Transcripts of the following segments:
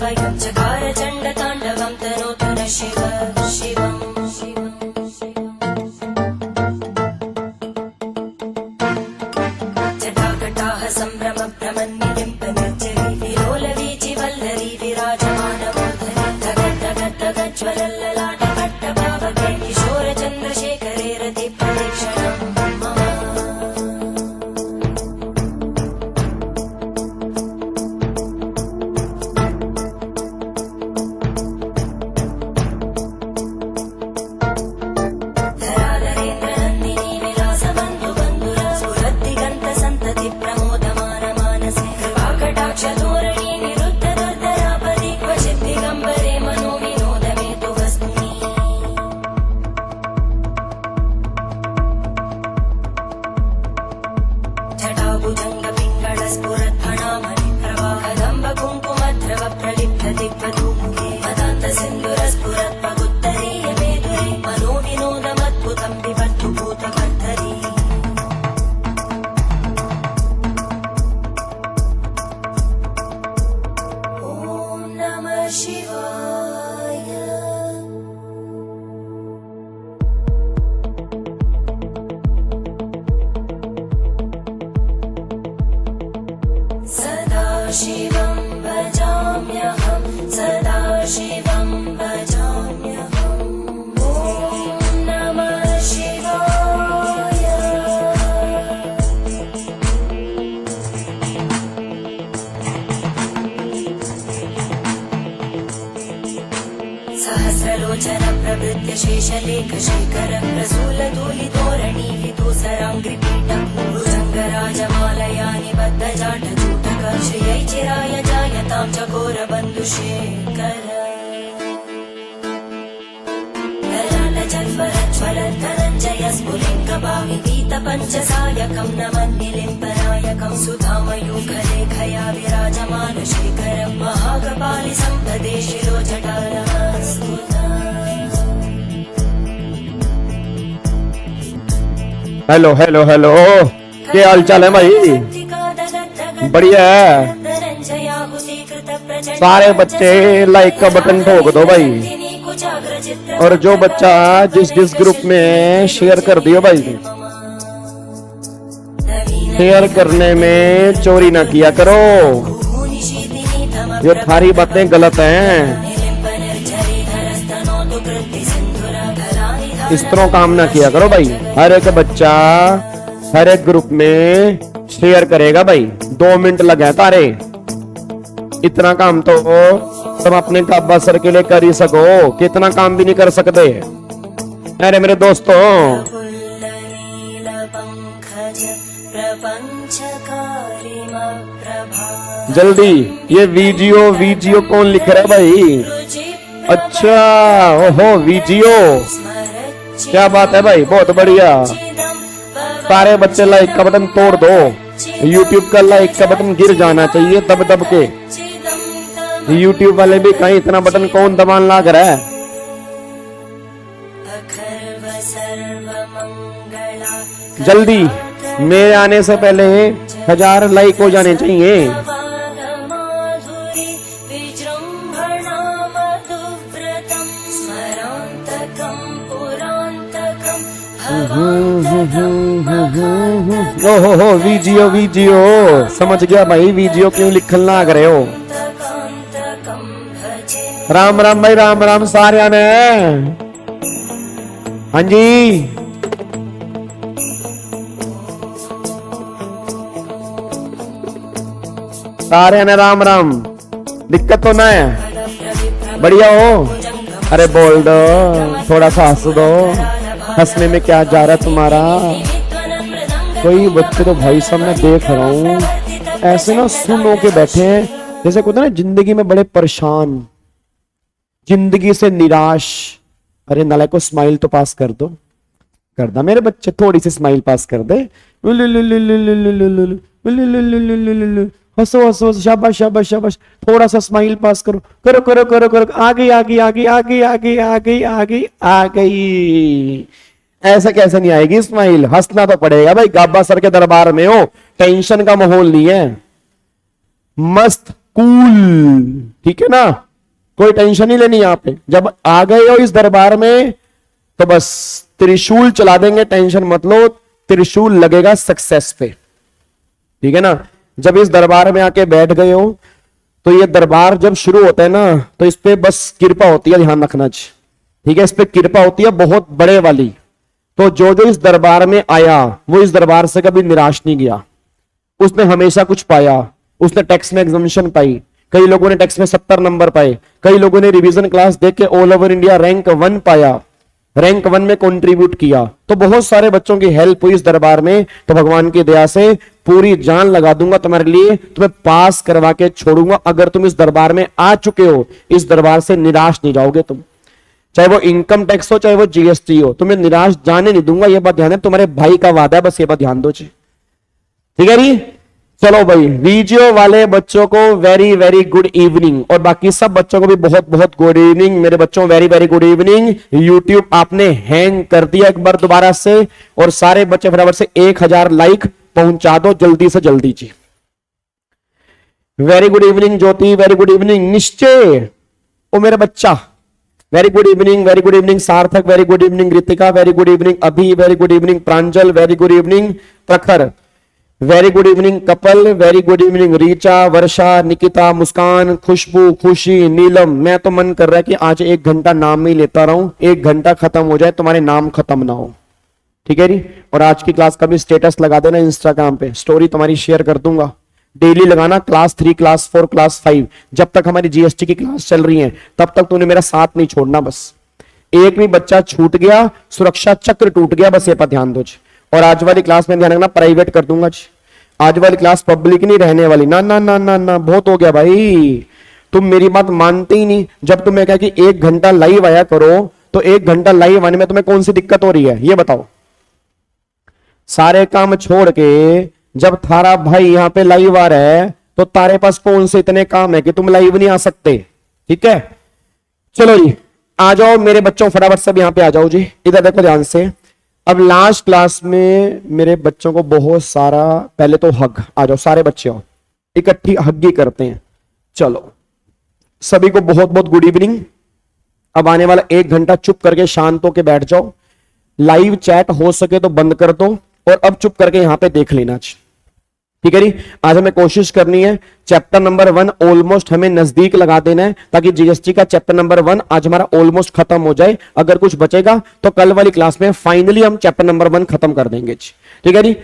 स्वयं चकार चण्डताण्डवं तनोतु न शिव शिवम् जटाकटाः सम्भ्रम भ्रमन्निलिम्पनिर्जरी विलोलवीचि वल्लरी विराजमानमूर्धनि धगद्धगद्धगज्ज्वलल्ललाट पट्टभावके किशोरचन्द्रशेखरे रतिप्रदक्षिणम् शिवं भजाम्यहं सदा शिवं भजाम्यहम् ॐ नमः शिवाय सहस्रलोचन प्रभृत्य शेषलेखशेखर प्रसूलधूलितोरणी विदूसराङ्घ्रिपीठं भुजङ्गराजमालया निबद्धजाटजूटक श्रियै चिराय जायतां चकोरबन्धुशेखर ललाटजल्परज्वलद्धनञ्जय स्फुलिङ्गभाविगीतपञ्चसायकं नमन्निलिम्पनायकं सुधामयूखलेखया विराजमानशेखरं महाकपालि सम्पदे शिरोजटानमस्तुता। हेलो हेलो हेलो, क्या हाल चाल है भाई? बढ़िया है। सारे बच्चे लाइक का बटन ठोक दो भाई, और जो बच्चा जिस जिस ग्रुप में शेयर कर दियो भाई, शेयर करने में चोरी ना किया करो, ये सारी बातें गलत हैं। इस तरह काम ना किया करो भाई। हर एक बच्चा हर एक ग्रुप में शेयर करेगा भाई, 2 मिनट लगे तारे, इतना काम तो तुम अपने काबा सर के लिए कर ही सको, कितना काम भी नहीं कर सकते। अरे मेरे दोस्तों, जल्दी ये वीडियो कौन लिख रहा है भाई? अच्छा, ओहो वीडियो, क्या बात है भाई, बहुत बढ़िया। सारे बच्चे लाइक का बटन तोड़ दो, यूट्यूब का लाइक का बटन गिर जाना चाहिए दब दब के। यूट्यूब वाले भी कहीं इतना बटन कौन दबाने लग रहा है? जल्दी, मेरे आने से पहले 1000 लाइक हो जाने चाहिए। ओहो वीडियो समझ गया भाई, वीडियो क्यों लिखन लग रहे हो। राम राम भाई, राम राम सारे ने। हाँ जी, सारे ने राम राम। दिक्कत तो ना है? बढ़िया हो? अरे बोल दो, थोड़ा सा हंस दो, हंसने में क्या जा रहा है तुम्हारा? कोई बच्चे तो भाई साहब मैं देख रहा हूँ ऐसे ना सुन के बैठे हैं, जैसे कहते हैं ना जिंदगी में बड़े परेशान, जिंदगी से निराश। अरे नाले को स्माइल तो पास कर दो, कर दा मेरे बच्चे, थोड़ी सी स्माइल पास कर दे। हंसो हंसो, शाबाश शाबाश शाबाश, थोड़ा सा स्माइल पास करो, करो करो करो करो, आ गई आ गई आ गई आ गई आ गई आ गई आ गई आ गई। ऐसा कैसे नहीं आएगी स्माइल? हंसना तो पड़ेगा भाई, गाबा सर के दरबार में हो, टेंशन का माहौल नहीं है, मस्त कूल, ठीक है ना, कोई टेंशन नहीं लेनी यहां पे। जब आ गए हो इस दरबार में तो बस त्रिशूल चला देंगे, टेंशन मत लो, त्रिशूल लगेगा सक्सेस पे, ठीक है ना। जब इस दरबार में आके बैठ गए हो तो ये दरबार जब शुरू होता है ना तो इस पे बस कृपा होती है, ध्यान रखना चाहिए, ठीक है। इस पे कृपा होती है बहुत बड़े वाली। तो जो जो इस दरबार में आया वो इस दरबार से कभी निराश नहीं गया, उसने हमेशा कुछ पाया। उसने टैक्स में एग्जामिनेशन पाई, कई लोगों ने टैक्स में 70 नंबर पाए, कई लोगों ने रिवीजन क्लास देख के ऑल ओवर इंडिया रैंक 1 पाया, रैंक 1 में कंट्रीब्यूट किया। तो बहुत सारे बच्चों की हेल्प हुई इस दरबार में। तो भगवान की दया से पूरी जान लगा दूंगा तुम्हारे लिए, तुम्हें पास करवा के छोड़ूंगा। अगर तुम इस दरबार में आ चुके हो, इस दरबार से निराश नहीं जाओगे तुम, चाहे वो इनकम टैक्स हो चाहे वो जीएसटी हो, तुम्हें निराश जाने नहीं दूंगा। ये बात ध्यान है, तुम्हारे भाई का वादा है, बस ये बात ध्यान दो जी, ठीक है जी। चलो भाई, वीडियो वाले बच्चों को वेरी वेरी गुड इवनिंग, और बाकी सब बच्चों को भी बहुत बहुत गुड इवनिंग। मेरे बच्चों very very good evening. YouTube आपने हैंग कर दिया एक बार दोबारा से, और सारे बच्चे फटाफट से 1000 लाइक पहुंचा दो जल्दी से जल्दी जी। Very good evening Jyoti, very good evening Nishchay, ओ मेरे बच्चा, very good evening, very good evening Sarthak, very good evening Ritika, very good evening Abhi, very good evening Pranjal, very good evening Prakhar, very good evening कपल, very good evening Richa, Varsha, Nikita, Muskan, Khushboo, Khushi, Neelam. मैं तो मन कर रहा है कि आज 1 घंटा नाम ही लेता रहूं, 1 घंटा खत्म हो जाए तुम्हारे नाम खत्म ना हो, ठीक है जी। और आज की क्लास का भी स्टेटस लगा देना इंस्टाग्राम पे, स्टोरी तुम्हारी शेयर कर दूंगा, डेली लगाना। क्लास 3, क्लास 4, क्लास 5, जब तक हमारी जीएसटी की क्लास चल रही है तब तक तूने मेरा साथ नहीं छोड़ना। बस एक भी बच्चा छूट गया, सुरक्षा चक्र टूट गया, बस ये पर ध्यान दो जी। और आज वाली क्लास में ध्यान रखना, प्राइवेट कर दूंगा जी, आज वाली क्लास पब्लिक नहीं रहने वाली। ना ना ना ना ना, बहुत हो गया भाई, तुम मेरी बात मानते ही नहीं। जब तुम्हें कहा कि 1 घंटा लाइव आया करो, तो 1 घंटा लाइव आने में तुम्हें कौन सी दिक्कत हो रही है ये बताओ। सारे काम छोड़ के जब थारा भाई यहां पे लाइव आ रहा है तो तारे पास कौन से इतने काम है कि तुम लाइव नहीं आ सकते, ठीक है। चलो जी, आ जाओ मेरे बच्चों, फटाफट सब यहां पे आ जाओ जी, इधर देखो ध्यान से। अब लास्ट क्लास में मेरे बच्चों को बहुत सारा, पहले तो हग, आ जाओ सारे बच्चे आओ, इकट्ठी हग्गी करते हैं। चलो सभी को बहुत बहुत गुड इवनिंग। अब आने वाला 1 घंटा चुप करके शांत होके बैठ जाओ, लाइव चैट हो सके तो बंद कर दो, और अब चुप करके यहां पे देख लेना, ठीक है जी। आज हमें कोशिश करनी है चैप्टर नंबर 1 ऑलमोस्ट हमें नजदीक लगा देना है, ताकि जीएसटी का चैप्टर नंबर 1 आज हमारा ऑलमोस्ट खत्म हो जाए। अगर कुछ बचेगा तो कल वाली क्लास में फाइनली हम चैप्टर नंबर 1 खत्म कर देंगे जी, ठीक है जी।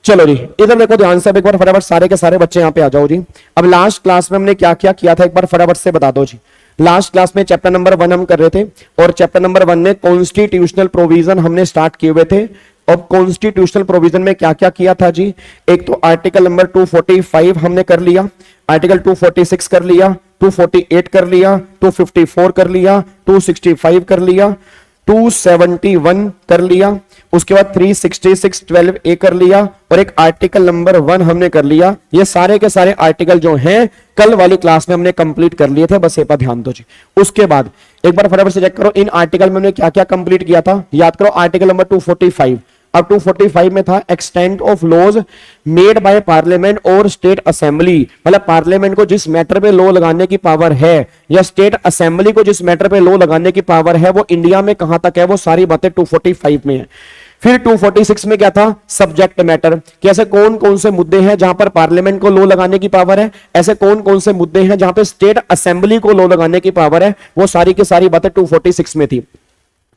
चलो जी, इधर देखो ध्यान से, एक बार फटाफट सारे के सारे बच्चे यहां पे आ जाओ जी। अब लास्ट क्लास में हमने क्या क्या किया था एक बार फटाफट से बता दो जी। लास्ट क्लास में चैप्टर नंबर 1 हम कर रहे थे, और चैप्टर नंबर 1 में कॉन्स्टिट्यूशनल प्रोविजन हमने स्टार्ट किए हुए थे। अब कॉन्स्टिट्यूशनल प्रोविजन में क्या क्या किया था जी, एक तो आर्टिकल नंबर 245 हमने कर लिया, आर्टिकल 246 कर लिया, 248 कर लिया, 254 कर लिया, 265 कर लिया, 271 कर लिया, उसके बाद 366 12A कर लिया, और एक आर्टिकल नंबर 1 हमने कर लिया। ये सारे के सारे आर्टिकल जो हैं कल वाली क्लास में हमने कंप्लीट कर लिए थे, बस ये पर ध्यान दो जी। उसके बाद एक बार फटाफट से चेक करो इन आर्टिकल में हमने क्या क्या कंप्लीट किया था, याद करो। आर्टिकल नंबर 245, अब 245 में था extent of laws made by parliament और स्टेट असेंबली, मतलब पार्लियामेंट को जिस मैटर पे लॉ लगाने की पावर है, या स्टेट असेंबली को जिस मैटर पे लॉ लगाने की पावर है, वो इंडिया में कहां तक है, वो सारी बातें 245 में है। फिर 246 में क्या था, सब्जेक्ट मैटर, कि ऐसे कौन कौन से मुद्दे हैं जहां पर पार्लियामेंट को लॉ लगाने की पावर है, ऐसे कौन कौन से मुद्दे हैं जहां पर स्टेट असेंबली को लॉ लगाने की पावर है, वो सारी की सारी बातें 246 में थी।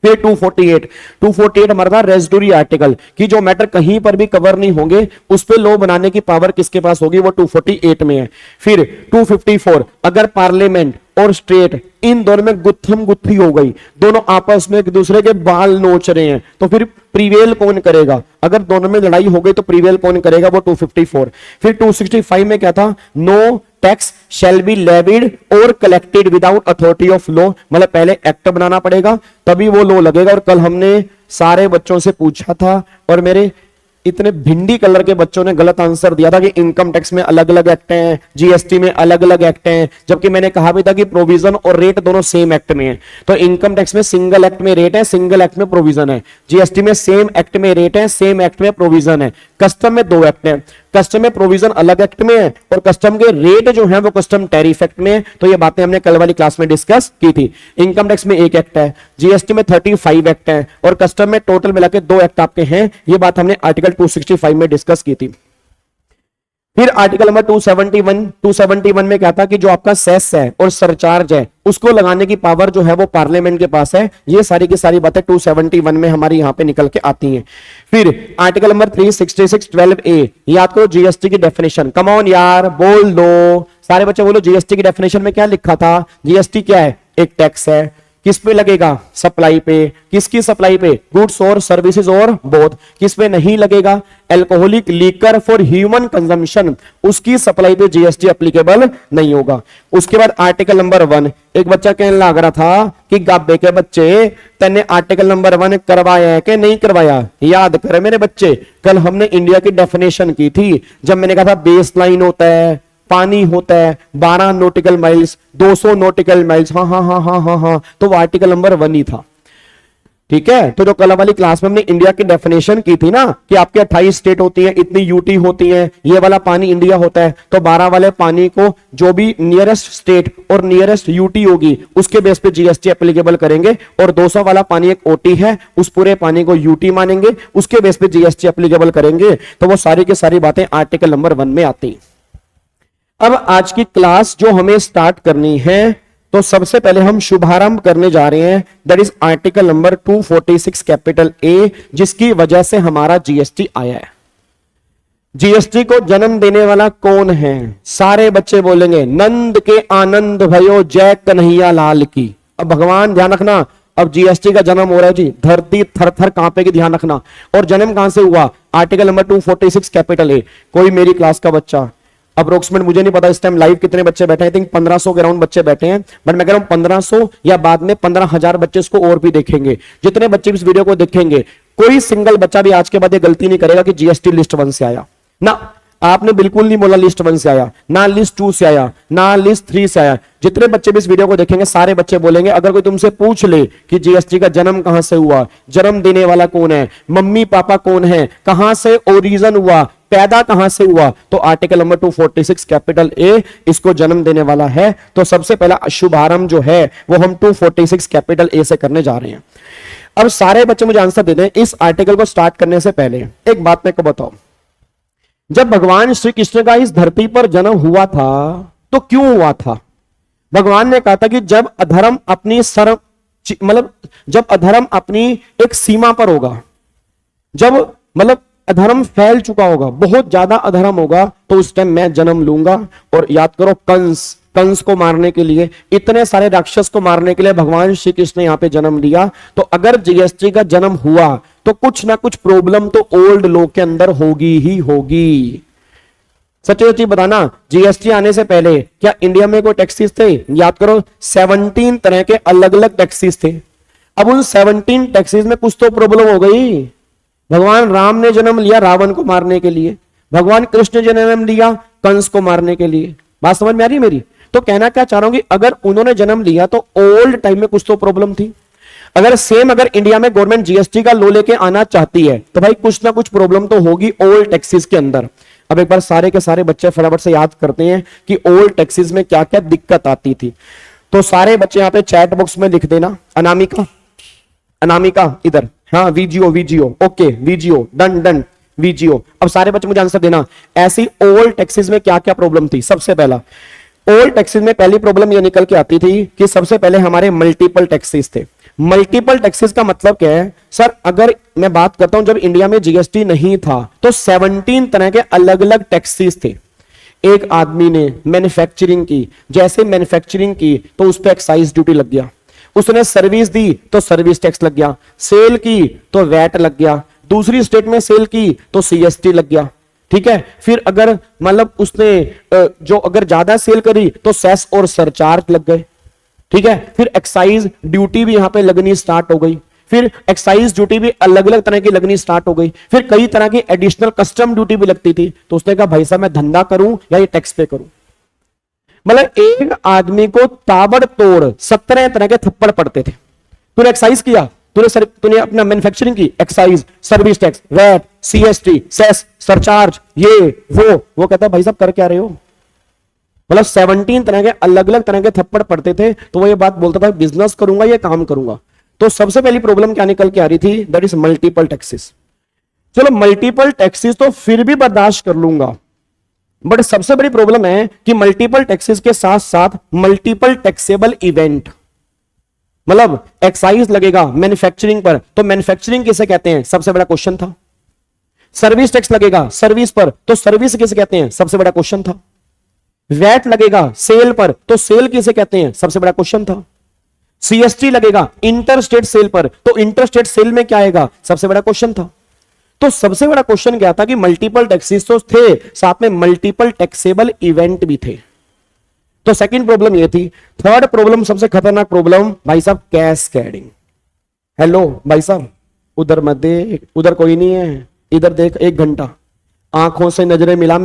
फिर 248 हमारा था रेजिडुअरी आर्टिकल, कि जो मैटर कहीं पर भी कवर नहीं होंगे उस पे लॉ बनाने की पावर किसके पास होगी, वो 248 में है। फिर 254, अगर पार्लियामेंट और स्टेट इन दोनों में गुत्थम गुत्थी हो गई, दोनों आपस में एक दूसरे के बाल नोच रहे हैं, तो फिर प्रीवेल कौन करेगा, अगर दोनों में लड़ाई हो गई तो प्रीवेल कौन करेगा, वो 254। फिर 265 में क्या था, no tax shall be levied और collected without authority of law, मतलब पहले एक्ट बनाना पड़ेगा तभी वो लॉ लगेगा। और कल हमने सारे बच्चों से पूछा था, और मेरे इतने भिंडी कलर के बच्चों ने गलत आंसर दिया था कि इनकम टैक्स में अलग अलग एक्ट हैं, जीएसटी में अलग अलग एक्ट हैं, जबकि मैंने कहा भी था कि प्रोविजन और रेट दोनों सेम एक्ट में है। तो इनकम टैक्स में सिंगल एक्ट में रेट है, सिंगल एक्ट में प्रोविजन है। जीएसटी में सेम एक्ट में रेट है, सेम एक्ट में प्रोविजन है। कस्टम में दो एक्ट है, कस्टम में प्रोविजन अलग एक्ट में है और कस्टम के रेट जो है वो कस्टम टैरिफ एक्ट में है। तो ये बातें हमने कल वाली क्लास में डिस्कस की थी। इनकम टैक्स में एक एक्ट है, जीएसटी में 35 एक्ट है और कस्टम में टोटल मिला के 2 एक्ट आपके हैं। ये बात हमने आर्टिकल 265 में डिस्कस की थी। फिर आर्टिकल नंबर 271 में क्या था कि जो आपका सेस है और सरचार्ज है उसको लगाने की पावर जो है वो पार्लियामेंट के पास है। ये सारी की सारी बातें 271 में हमारी यहां पे निकल के आती हैं। फिर आर्टिकल नंबर 366(12)A, याद करो जीएसटी की डेफिनेशन। कम ऑन यार, बोल दो, सारे बच्चे बोलो। जीएसटी की डेफिनेशन में क्या लिखा था? जीएसटी क्या है? एक टैक्स है। किस पे लगेगा? सप्लाई पे। किसकी सप्लाई पे? गुड्स और सर्विसेज और बोथ। किस पे नहीं लगेगा? Alcoholic liquor for human consumption, उसकी सप्लाई पे जीएसटी एप्लीकेबल नहीं होगा। उसके बाद आर्टिकल नंबर 1, एक बच्चा कहने लग रहा था कि गाबे के बच्चे तने आर्टिकल नंबर 1 करवाया है कि नहीं करवाया? याद करे मेरे बच्चे, कल हमने इंडिया की डेफिनेशन की थी जब मैंने कहा था बेस लाइन होता है, पानी होता है 12 नॉटिकल माइल्स, 200 नॉटिकल माइल्स। हाँ हाँ हाँ हाँ हाँ हाँ, तो वो आर्टिकल नंबर 1 ही था। ठीक है, तो जो कल वाली क्लास में हमने इंडिया की डेफिनेशन की थी ना कि आपके 28 स्टेट होती है, इतनी यूटी होती है, ये वाला पानी इंडिया होता है, तो 12 वाले पानी को जो भी नियरेस्ट स्टेट और नियरेस्ट यूटी होगी उसके बेस पे जीएसटी एप्लीकेबल करेंगे। और 200 वाला पानी एक ओटी है, उस पूरे पानी को यूटी मानेंगे, उसके बेस पे जीएसटी एप्लीकेबल करेंगे। तो वो सारी की सारी बातें आर्टिकल नंबर 1 में आती। अब आज की क्लास जो हमें स्टार्ट करनी है, तो सबसे पहले हम शुभारंभ करने जा रहे हैं, that is article number 246 capital A, जिसकी वजह से हमारा जीएसटी आया है। जीएसटी को जन्म देने वाला कौन है? सारे बच्चे बोलेंगे नंद के आनंद भयो जय कन्हैया लाल की। अब भगवान ध्यान रखना, अब जीएसटी का जन्म हो रहा है जी, धरती थर थर कांपेगी, ध्यान रखना। और जन्म कहां से हुआ? Article number 246 capital A. कोई मेरी क्लास का बच्चा, अप्रोक्सीमेट मुझे नहीं पता इस टाइम लाइव कितने बच्चे बैठे हैं, आई थिंक 1500 के अराउंड बच्चे बैठे हैं, बट मैं कह रहा हूं 1500 या बाद में 15,000 बच्चे इसको और भी देखेंगे। जितने बच्चे इस वीडियो को देखेंगे, कोई सिंगल बच्चा भी आज के बाद ये गलती नहीं करेगा कि जीएसटी लिस्ट 1 से आया ना। आपने बिल्कुल नहीं बोला लिस्ट 1 से आया, ना लिस्ट 2 से आया, ना लिस्ट 3 से आया। जितने बच्चे भी इस वीडियो को देखेंगे सारे बच्चे बोलेंगे, अगर कोई तुमसे पूछ ले कि जीएसटी का जन्म कहां से हुआ, जन्म देने वाला कौन है, मम्मी पापा कौन है, कहां से ओरिजिन हुआ, पैदा कहां से हुआ, तो आर्टिकल नंबर 246 कैपिटल ए इसको जन्म देने वाला है। तो सबसे पहला शुभारंभ जो है वो हम 246 कैपिटल ए से करने जा रहे हैं। अब सारे बच्चे मुझे आंसर दे दें। इस आर्टिकल को स्टार्ट करने से पहले एक बात मेरे को बताओ, जब भगवान श्री कृष्ण का इस धरती पर जन्म हुआ था तो क्यों हुआ था? भगवान ने कहा था कि जब अधर्म अपनी जब अधर्म अपनी एक सीमा पर होगा, जब अधर्म फैल चुका होगा, बहुत ज्यादा अधर्म होगा, तो उस टाइम मैं जन्म लूंगा। और याद करो कंस को मारने के लिए, इतने सारे राक्षस को मारने के लिए भगवान श्री कृष्ण ने यहां पे जन्म लिया। तो अगर जीएसटी का जन्म हुआ तो कुछ ना कुछ प्रॉब्लम तो ओल्ड लोग के अंदर होगी ही होगी। सच्ची सच्ची बताना, जीएसटी आने से पहले क्या इंडिया में कोई टैक्सेस थे? याद करो 17 तरह के अलग अलग टैक्सेस थे। अब उन 17 टैक्सेस में कुछ तो प्रॉब्लम हो गई। भगवान राम ने जन्म लिया रावण को मारने के लिए, भगवान कृष्ण ने जन्म लिया कंस को मारने के लिए। बात समझ में आ रही है मेरी? तो कहना क्या चाह रहा हूं कि अगर उन्होंने जन्म लिया तो ओल्ड टाइम में कुछ तो प्रॉब्लम थी। अगर इंडिया में गवर्नमेंट जीएसटी का लो लेके आना चाहती है तो भाई कुछ ना कुछ प्रॉब्लम तो होगी ओल्ड टैक्सेस के अंदर। अब एक बार सारे के सारे बच्चे फटाफट से याद करते हैं कि ओल्ड टैक्सेस में क्या क्या दिक्कत आती थी। तो सारे बच्चे यहां पे चैट बॉक्स में लिख देना, अनामिका इधर, हाँ वीजियो ओके, वीजियो डन वीजियो। अब सारे बच्चे मुझे आंसर देना, ऐसी ओल्ड टैक्सेस में क्या क्या प्रॉब्लम थी। सबसे पहला ओल्ड टैक्सेस में पहली प्रॉब्लम ये निकल के आती थी कि सबसे पहले हमारे मल्टीपल टैक्सेस थे। मल्टीपल टैक्सेस का मतलब क्या है सर? अगर मैं बात करता हूं जब इंडिया में जीएसटी नहीं था तो 17 तरह के अलग अलग टैक्सेस थे। एक आदमी ने मैन्युफैक्चरिंग की, जैसे मैन्युफैक्चरिंग की तो उस पर एक्साइज ड्यूटी लग गया, उसने सर्विस दी तो सर्विस टैक्स लग गया, सेल की तो वैट लग गया, दूसरी स्टेट में सेल की तो सीएसटी लग गया। ठीक है, फिर अगर उसने जो अगर ज्यादा सेल करी तो सेस और सरचार्ज लग गए। ठीक है, फिर एक्साइज ड्यूटी भी यहां पे लगनी स्टार्ट हो गई। फिर एक्साइज ड्यूटी भी अलग अलग तरह की लगनी स्टार्ट हो गई, फिर कई तरह की एडिशनल कस्टम ड्यूटी भी लगती थी। तो उसने कहा भाई साहब मैं धंधा करूं या ये टैक्स पे करूं। मतलब एक आदमी को ताबड़तोड़ 17 तरह के थप्पड़ पड़ते थे। तूने एक्साइज किया, तूने अपना मैन्युफैक्चरिंग की, excise, service tax, VAT, CST, cess, surcharge, ये वो कहता भाई साहब कर क्या रहे हो। मतलब 17 तरह के अलग अलग तरह के थप्पड़ पड़ते थे। तो वो ये बात बोलता था बिजनेस करूंगा या काम करूंगा। तो सबसे पहली प्रॉब्लम क्या निकल के आ रही थी, दैट इज मल्टीपल टैक्सेस। चलो मल्टीपल टैक्सेस तो फिर भी बर्दाश्त कर लूंगा, बट सबसे बड़ी प्रॉब्लम है कि मल्टीपल टैक्सेस के साथ साथ मल्टीपल टैक्सेबल इवेंट। मतलब एक्साइज लगेगा मैन्युफैक्चरिंग पर, तो मैन्युफैक्चरिंग किसे कहते हैं, सबसे बड़ा क्वेश्चन था। सर्विस टैक्स लगेगा सर्विस पर, तो सर्विस किसे कहते हैं, सबसे बड़ा क्वेश्चन था। वैट लगेगा सेल पर, तो सेल किसे कहते हैं, सबसे बड़ा क्वेश्चन था। सीएसटी लगेगा इंटर स्टेट सेल पर, तो इंटर स्टेट सेल में क्या आएगा, सबसे बड़ा क्वेश्चन था। तो सबसे बड़ा क्वेश्चन क्या था कि मल्टीपल टैक्सेस तो थे, साथ में मल्टीपल टैक्सेबल इवेंट भी थे। तो सेकंड प्रॉब्लम ये थी। थर्ड प्रॉब्लम, सबसे खतरनाक प्रॉब्लम भाई साहब, कैस्केडिंग। हेलो भाई साहब, उधर मत देख, उधर कोई नहीं है, इधर देख, 1 घंटा आंखों से नजरें मिला।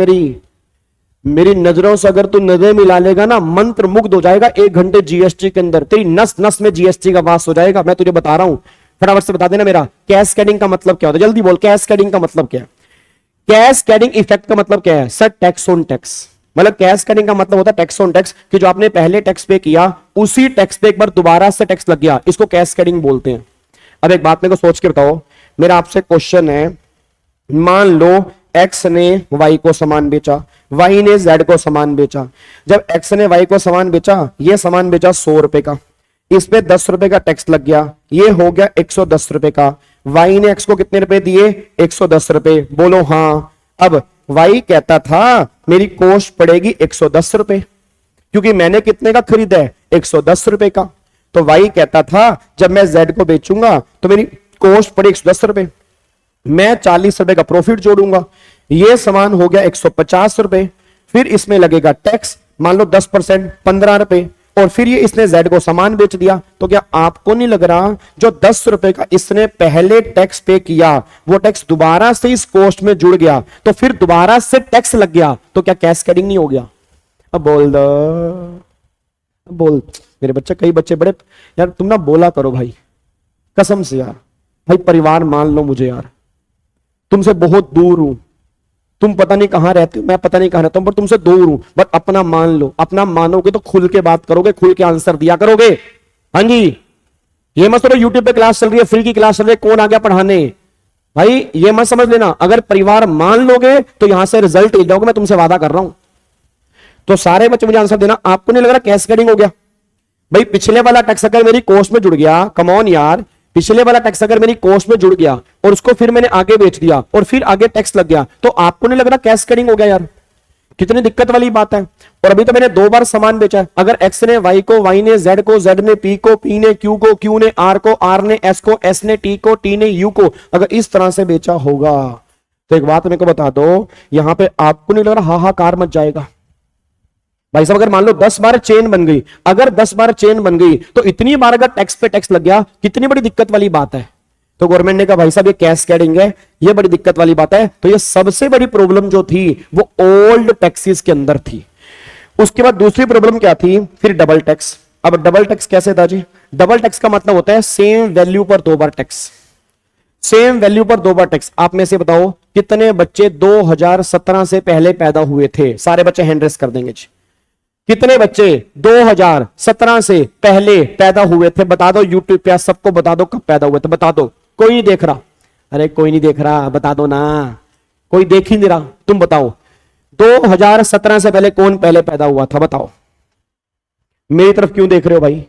मेरी नजरों से अगर तू नजरें मिला लेगा ना, मंत्र मुग्ध हो जाएगा 1 घंटे जीएसटी के अंदर, तेरी नस नस में जीएसटी का वास हो जाएगा। मैं तुझे बता रहा हूं, फटाफट से बता देना मेरा कैस्केडिंग का मतलब क्या होता है, जल्दी बोल, कैस्केडिंग का मतलब क्या है। कैस्केडिंग इफेक्ट का मतलब क्या है सर, टैक्स ऑन टैक्स। मतलब कैस्केडिंग का मतलब होता है टैक्स ऑन टैक्स, कि जो आपने पहले टैक्स पे किया उसी टैक्स पे एक बार दोबारा से टैक्स लग गया, इसको कैस्केडिंग बोलते हैं। अब एक बात मेरे को सोच के बताओ, मेरा आपसे क्वेश्चन है, मान लो एक्स ने वाई को सामान बेचा, वाई ने जेड को सामान बेचा। जब एक्स ने वाई को सामान बेचा, ये सामान बेचा 100 रुपए का, इस पे 10 रुपए का टैक्स लग गया, ये हो गया 110 रुपए का। वाई ने एक्स को कितने रुपए दिए, 110 रुपए, बोलो हाँ। अब वाई कहता था मेरी कॉस्ट पड़ेगी 110 रुपए, क्योंकि मैंने कितने का खरीदा है, 110 रुपए का। तो वाई कहता था जब मैं जेड को बेचूंगा तो मेरी कॉस्ट पड़ेगी 110 रुपए, मैं 40 रुपए का प्रॉफिट जोड़ूंगा, ये सामान हो गया 150 रुपए। फिर इसमें लगेगा टैक्स, मान लो 10% 15 रुपए, और फिर ये इसने जेड को सामान बेच दिया। तो क्या आपको नहीं लग रहा जो 10 रुपए का इसने पहले टैक्स पे किया, वो टैक्स दोबारा से इस कॉस्ट में जुड़ गया, तो फिर दोबारा से टैक्स लग गया, तो क्या कैस्केडिंग नहीं हो गया। अब बोल मेरे बच्चे, कई बच्चे बड़े यार, तुम ना बोला करो भाई, कसम से यार भाई, परिवार मान लो मुझे यार, तुमसे बहुत दूर हूं, तुम पता नहीं कहां रहते हो, मैं पता नहीं कहां रहता हूं, पर तुमसे दूर हूं, बट अपना मान लो। अपना मानोगे तो खुल के बात करोगे, खुल के आंसर दिया करोगे। हाँ जी, ये मत सोचो यूट्यूब पे क्लास चल रही है, फ्री की क्लास चल रही है, कौन आ गया पढ़ाने, भाई ये मत समझ लेना। अगर परिवार मान लोगे तो यहां से रिजल्ट ले जाओगे, मैं तुमसे वादा कर रहा हूं। तो सारे बच्चे मुझे आंसर देना, आपको नहीं लग रहा कैस्केडिंग हो गया। भाई पिछले वाला टैक्स अगर मेरी कॉस्ट में जुड़ गया, कम ऑन यार, पिछले वाला टैक्स अगर मेरी कॉस्ट में जुड़ गया और उसको फिर मैंने आगे बेच दिया और फिर आगे टैक्स लग गया, तो आपको नहीं लग रहा कैस्केडिंग हो गया यार, कितनी दिक्कत वाली बात है। और अभी तो मैंने 2 बार सामान बेचा है, अगर एक्स ने वाई को, वाई ने जेड को, जेड ने पी को, पी ने क्यू को, क्यू ने आर को, आर ने एस को, एस ने टी को, टी ने यू को, अगर इस तरह से बेचा होगा, तो एक बात मेरे को बता दो, यहां पे आपको नहीं लग रहा हाहाकार मच जाएगा। भाई साहब अगर मान लो 10 बार चेन बन गई, अगर 10 बार चेन बन गई, तो इतनी बार अगर टैक्स पे टैक्स लग गया, कितनी बड़ी दिक्कत वाली बात है। तो गवर्नमेंट ने कहा भाई साहब ये कैस्केडिंग है, ये बड़ी दिक्कत वाली बात है। तो ये सबसे बड़ी प्रॉब्लम जो थी वो ओल्ड टैक्सेस के अंदर थी। उसके बाद दूसरी प्रॉब्लम क्या थी, फिर डबल टैक्स। अब डबल टैक्स कैसे था जी, डबल टैक्स का मतलब होता है सेम वैल्यू पर 2 बार टैक्स, सेम वैल्यू पर 2 बार टैक्स। आप में से बताओ कितने बच्चे 2017 से पहले पैदा हुए थे, सारे बच्चे हैंड रेस कर देंगे जी। कितने बच्चे 2017 से पहले पैदा हुए थे, बता दो यूट्यूब पे, सबको बता दो कब पैदा हुए थे, बता दो। कोई नहीं देख रहा, अरे कोई नहीं देख रहा, बता दो ना, कोई देख ही नहीं रहा, तुम बताओ 2017 से पहले कौन पहले पैदा हुआ था, बताओ। मेरी तरफ क्यों देख रहे हो भाई,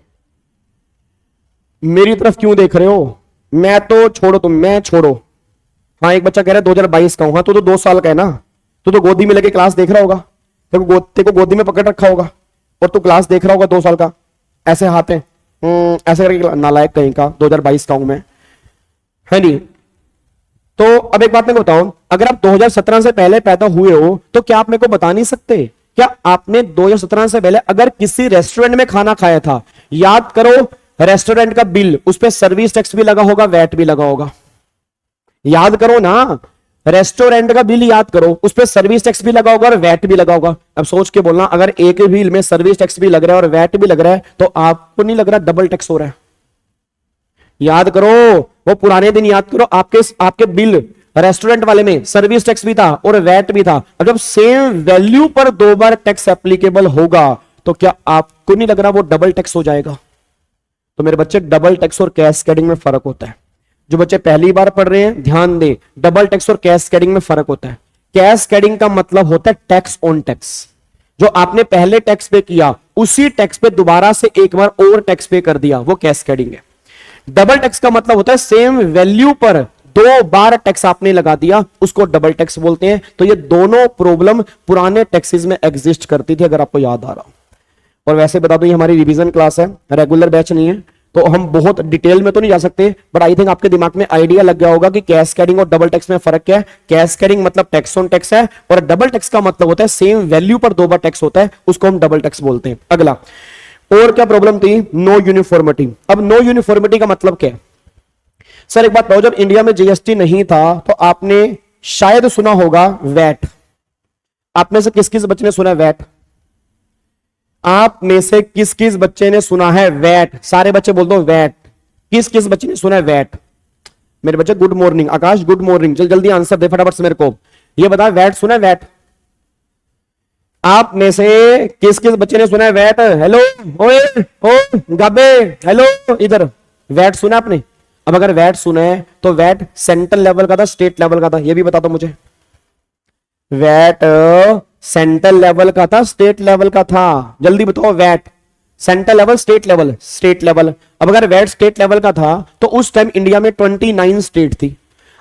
मेरी तरफ क्यों देख रहे हो, मैं तो छोड़ो, तुम मैं छोड़ो। हाँ एक बच्चा कह रहा है 2022 का हूं, हाँ तो 2 साल का है ना, तो गोदी में लेके क्लास देख रहा होगा, तेरे को गोदी में पकड़ रखा होगा और तू क्लास देख रहा होगा 2 साल का, ऐसे हाथ है ऐसे करके, नालायक कहीं का, 2022 का हूं मैं, है नहीं। तो अब एक बात मेरे को बताओ, अगर आप 2017 से पहले पैदा हुए हो तो क्या आप मेरे को बता नहीं सकते, क्या आपने 2017 से पहले अगर किसी रेस्टोरेंट में खाना खाया था, याद करो रेस्टोरेंट का बिल, उस पर सर्विस टैक्स भी लगा होगा, वैट भी लगा होगा। याद करो ना, रेस्टोरेंट का बिल याद करो, उस पर सर्विस टैक्स भी लगा होगा और वैट भी लगा होगा। अब सोच के बोलना, अगर एक बिल में सर्विस टैक्स भी लग रहा है और वैट भी लग रहा है, तो आपको नहीं लग रहा डबल टैक्स हो रहा है? याद करो, वो पुराने दिन याद करो, आपके बिल रेस्टोरेंट वाले में सर्विस टैक्स भी था और वैट भी था। अब जब सेम वैल्यू पर 2 बार टैक्स एप्लीकेबल होगा, तो क्या आपको नहीं लग रहा वो डबल टैक्स हो जाएगा? तो मेरे बच्चे, डबल टैक्स और कैस्केडिंग में फर्क होता है। जो बच्चे पहली बार पढ़ रहे हैं ध्यान दें, डबल टैक्स और कैस्केडिंग में फर्क होता है। कैस्केडिंग का मतलब होता है टैक्स ऑन टैक्स। जो आपने पहले टैक्स पे किया, उसी टैक्स पे दोबारा से एक बार और टैक्स पे कर दिया, वो कैस्केडिंग है। डबल टैक्स का मतलब होता है सेम वैल्यू पर 2 बार टैक्स आपने लगा दिया, उसको डबल टैक्स बोलते हैं। तो ये दोनों प्रॉब्लम पुराने टैक्सेस में एग्जिस्ट करती थी, अगर आपको याद आ रहा हो। और वैसे बता दो, ये हमारी रिवीजन क्लास है, रेगुलर बैच नहीं है, तो हम बहुत डिटेल में तो नहीं जा सकते, बट आई थिंक आपके दिमाग में आइडिया लग गया होगा कि कैस्केडिंग और डबल टैक्स में फर्क क्या है। कैस्केडिंग मतलब टैक्स ऑन टैक्स है, और डबल टैक्स का मतलब होता है सेम वैल्यू पर 2 बार टैक्स होता है, उसको हम डबल टैक्स बोलते हैं। अगला, और क्या प्रॉब्लम थी? No uniformity. अब नो यूनिफॉर्मिटी का मतलब क्या है? सर एक बात बताओ, जब इंडिया में जीएसटी नहीं था तो आपने शायद सुना होगा वैट। आप में से किस किस बच्चे ने सुना है वैट? आप में से किस किस बच्चे ने सुना है वैट? सारे बच्चे बोल दो वैट। किस किस बच्चे ने सुना है वैट? मेरे बच्चे गुड मॉर्निंग। आकाश गुड मॉर्निंग, जल्दी आंसर दे फटाफट से मेरे को। ये बता, वैट सुना है वैट? आप में से किस किस बच्चे ने सुना है वैट? हेलो, ओए ओ गाबे, हेलो इधर। वैट सुना आपने? अब अगर वैट सुना है तो वैट सेंट्रल लेवल का था, स्टेट लेवल का था? ये भी बता दो मुझे। वैट सेंट्रल लेवल का था, स्टेट लेवल का था? जल्दी बताओ। VAT central level, state level? State level. अब अगर वैट स्टेट लेवल का था तो उस टाइम इंडिया में 29 स्टेट थी।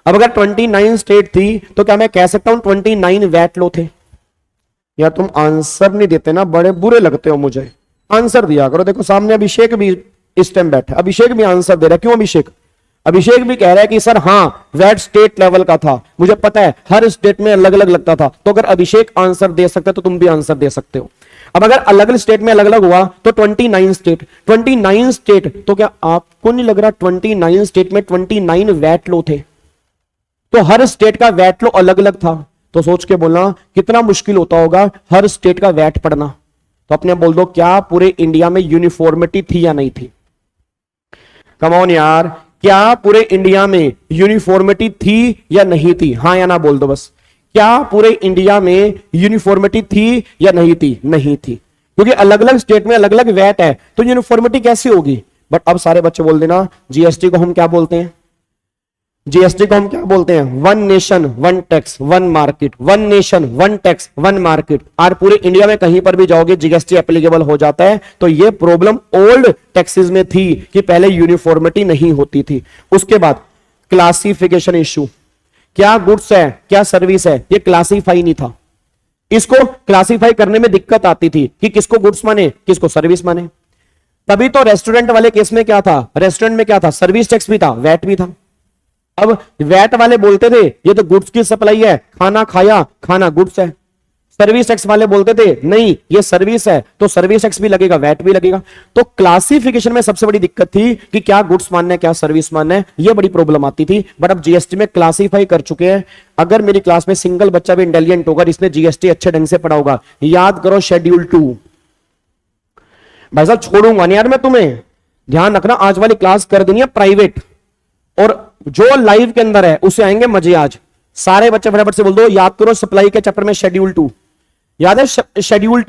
अब अगर 29 स्टेट थी तो क्या मैं कह सकता हूं 29 वैट लो थे? या तुम आंसर नहीं देते ना, बड़े बुरे लगते हो मुझे। आंसर दिया करो। देखो सामने अभिषेक भी इस टाइम बैठा, अभिषेक भी आंसर दे रहा है। क्यों अभिषेक? अभिषेक भी कह रहा है कि सर हाँ वैट स्टेट लेवल का था, मुझे पता है हर स्टेट में अलग अलग लगता था। तो अगर अभिषेक आंसर दे सकते तो तुम भी आंसर दे सकते हो। अब अगर अलग अलग स्टेट में अलग अलग हुआ तो 29 स्टेट, तो क्या आपको नहीं लग रहा 29 स्टेट में 29 वैट लो थे? तो हर स्टेट का वैट लो अलग अलग था। तो सोच के बोलना कितना मुश्किल होता होगा हर स्टेट का वैट पढ़ना। तो अपने बोल दो, क्या पूरे इंडिया में यूनिफॉर्मिटी थी या नहीं थी? कम ऑन यार, क्या पूरे इंडिया में यूनिफॉर्मिटी थी या नहीं थी? हाँ या ना बोल दो बस। क्या पूरे इंडिया में यूनिफॉर्मिटी थी या नहीं थी? नहीं थी, क्योंकि अलग अलग स्टेट में अलग अलग वैट है, तो यूनिफॉर्मिटी कैसी होगी? बट अब सारे बच्चे बोल देना, जीएसटी को हम क्या बोलते हैं? जीएसटी को हम क्या बोलते हैं? One nation one tax one market. One nation one tax one market. और पूरे इंडिया में कहीं पर भी जाओगे जीएसटी एप्लीकेबल हो जाता है। तो ये प्रॉब्लम ओल्ड टैक्सेस में थी कि पहले यूनिफॉर्मिटी नहीं होती थी। उसके बाद क्लासिफिकेशन इश्यू, क्या गुड्स है क्या सर्विस है, ये क्लासीफाई नहीं था। इसको क्लासीफाई करने में दिक्कत आती थी कि किसको गुड्स माने किसको सर्विस माने। तभी तो रेस्टोरेंट वाले केस में क्या था? रेस्टोरेंट में क्या था? सर्विस टैक्स भी था, वैट भी था। अब वैट वाले बोलते थे ये तो गुड्स की सप्लाई है, खाना खाया खाना गुड्स है। सर्विस टैक्स वाले बोलते थे नहीं ये सर्विस है, तो सर्विस टैक्स भी लगेगा, वैट भी लगेगा। तो क्लासिफिकेशन में सबसे बड़ी दिक्कत थी कि क्या गुड्स मानना है क्या सर्विस मानना है, ये बड़ी प्रॉब्लम आती थी। बट अब जीएसटी में क्लासिफाई कर चुके हैं। अगर मेरी क्लास में सिंगल बच्चा भी इंटेलिजेंट होगा, इसने जीएसटी अच्छे ढंग से पढ़ा होगा, याद करो शेड्यूल 2। भाई साहब छोड़ूंगा नहीं यार मैं तुम्हें, ध्यान रखना। आज वाली क्लास कर देनी है प्राइवेट, और जो लाइव के अंदर है उसे आएंगे मजे। आज सारे बच्चे फटाफट से बोल दो, याद करो सप्लाई के चैप्टर में शेड्यूल 2 याद है? शेड्यूल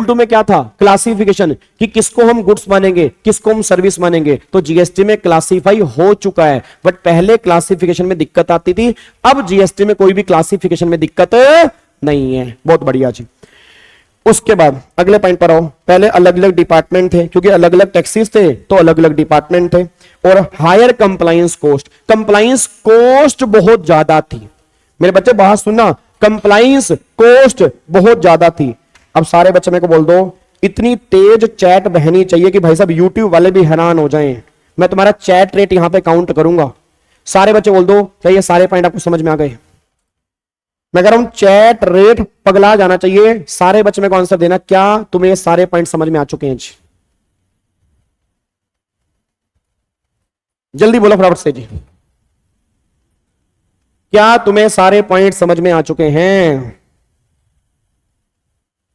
2 में क्या था? क्लासिफिकेशन, कि किसको हम गुड्स मानेंगे किसको हम सर्विस मानेंगे। तो जीएसटी में क्लासिफाई हो चुका है, बट पहले क्लासिफिकेशन में दिक्कत आती थी। अब जीएसटी में कोई भी क्लासिफिकेशन में दिक्कत नहीं है। बहुत बढ़िया जी। उसके बाद अगले पॉइंट पर आओ। पहले अलग अलग डिपार्टमेंट थे, क्योंकि अलग अलग टैक्सेस थे तो अलग अलग डिपार्टमेंट थे। और higher compliance cost, compliance cost बहुत ज्यादा थी। मेरे बच्चे बात सुनना, कंप्लायंस कॉस्ट बहुत ज्यादा थी। अब सारे बच्चे मेरे को बोल दो, इतनी तेज चैट बहनी चाहिए कि भाई साहब यूट्यूब वाले भी हैरान हो जाएं। मैं तुम्हारा चैट रेट यहां पे काउंट करूंगा। सारे बच्चे बोल दो, क्या ये सारे पॉइंट आपको समझ में आ गए? मैं कह रहा हूं चैट रेट पगला जाना चाहिए। सारे बच्चे मेरे को आंसर देना, क्या तुम्हें सारे पॉइंट समझ में आ चुके हैं? जल्दी बोलो फटाफट से जी। क्या तुम्हें सारे पॉइंट समझ में आ चुके हैं?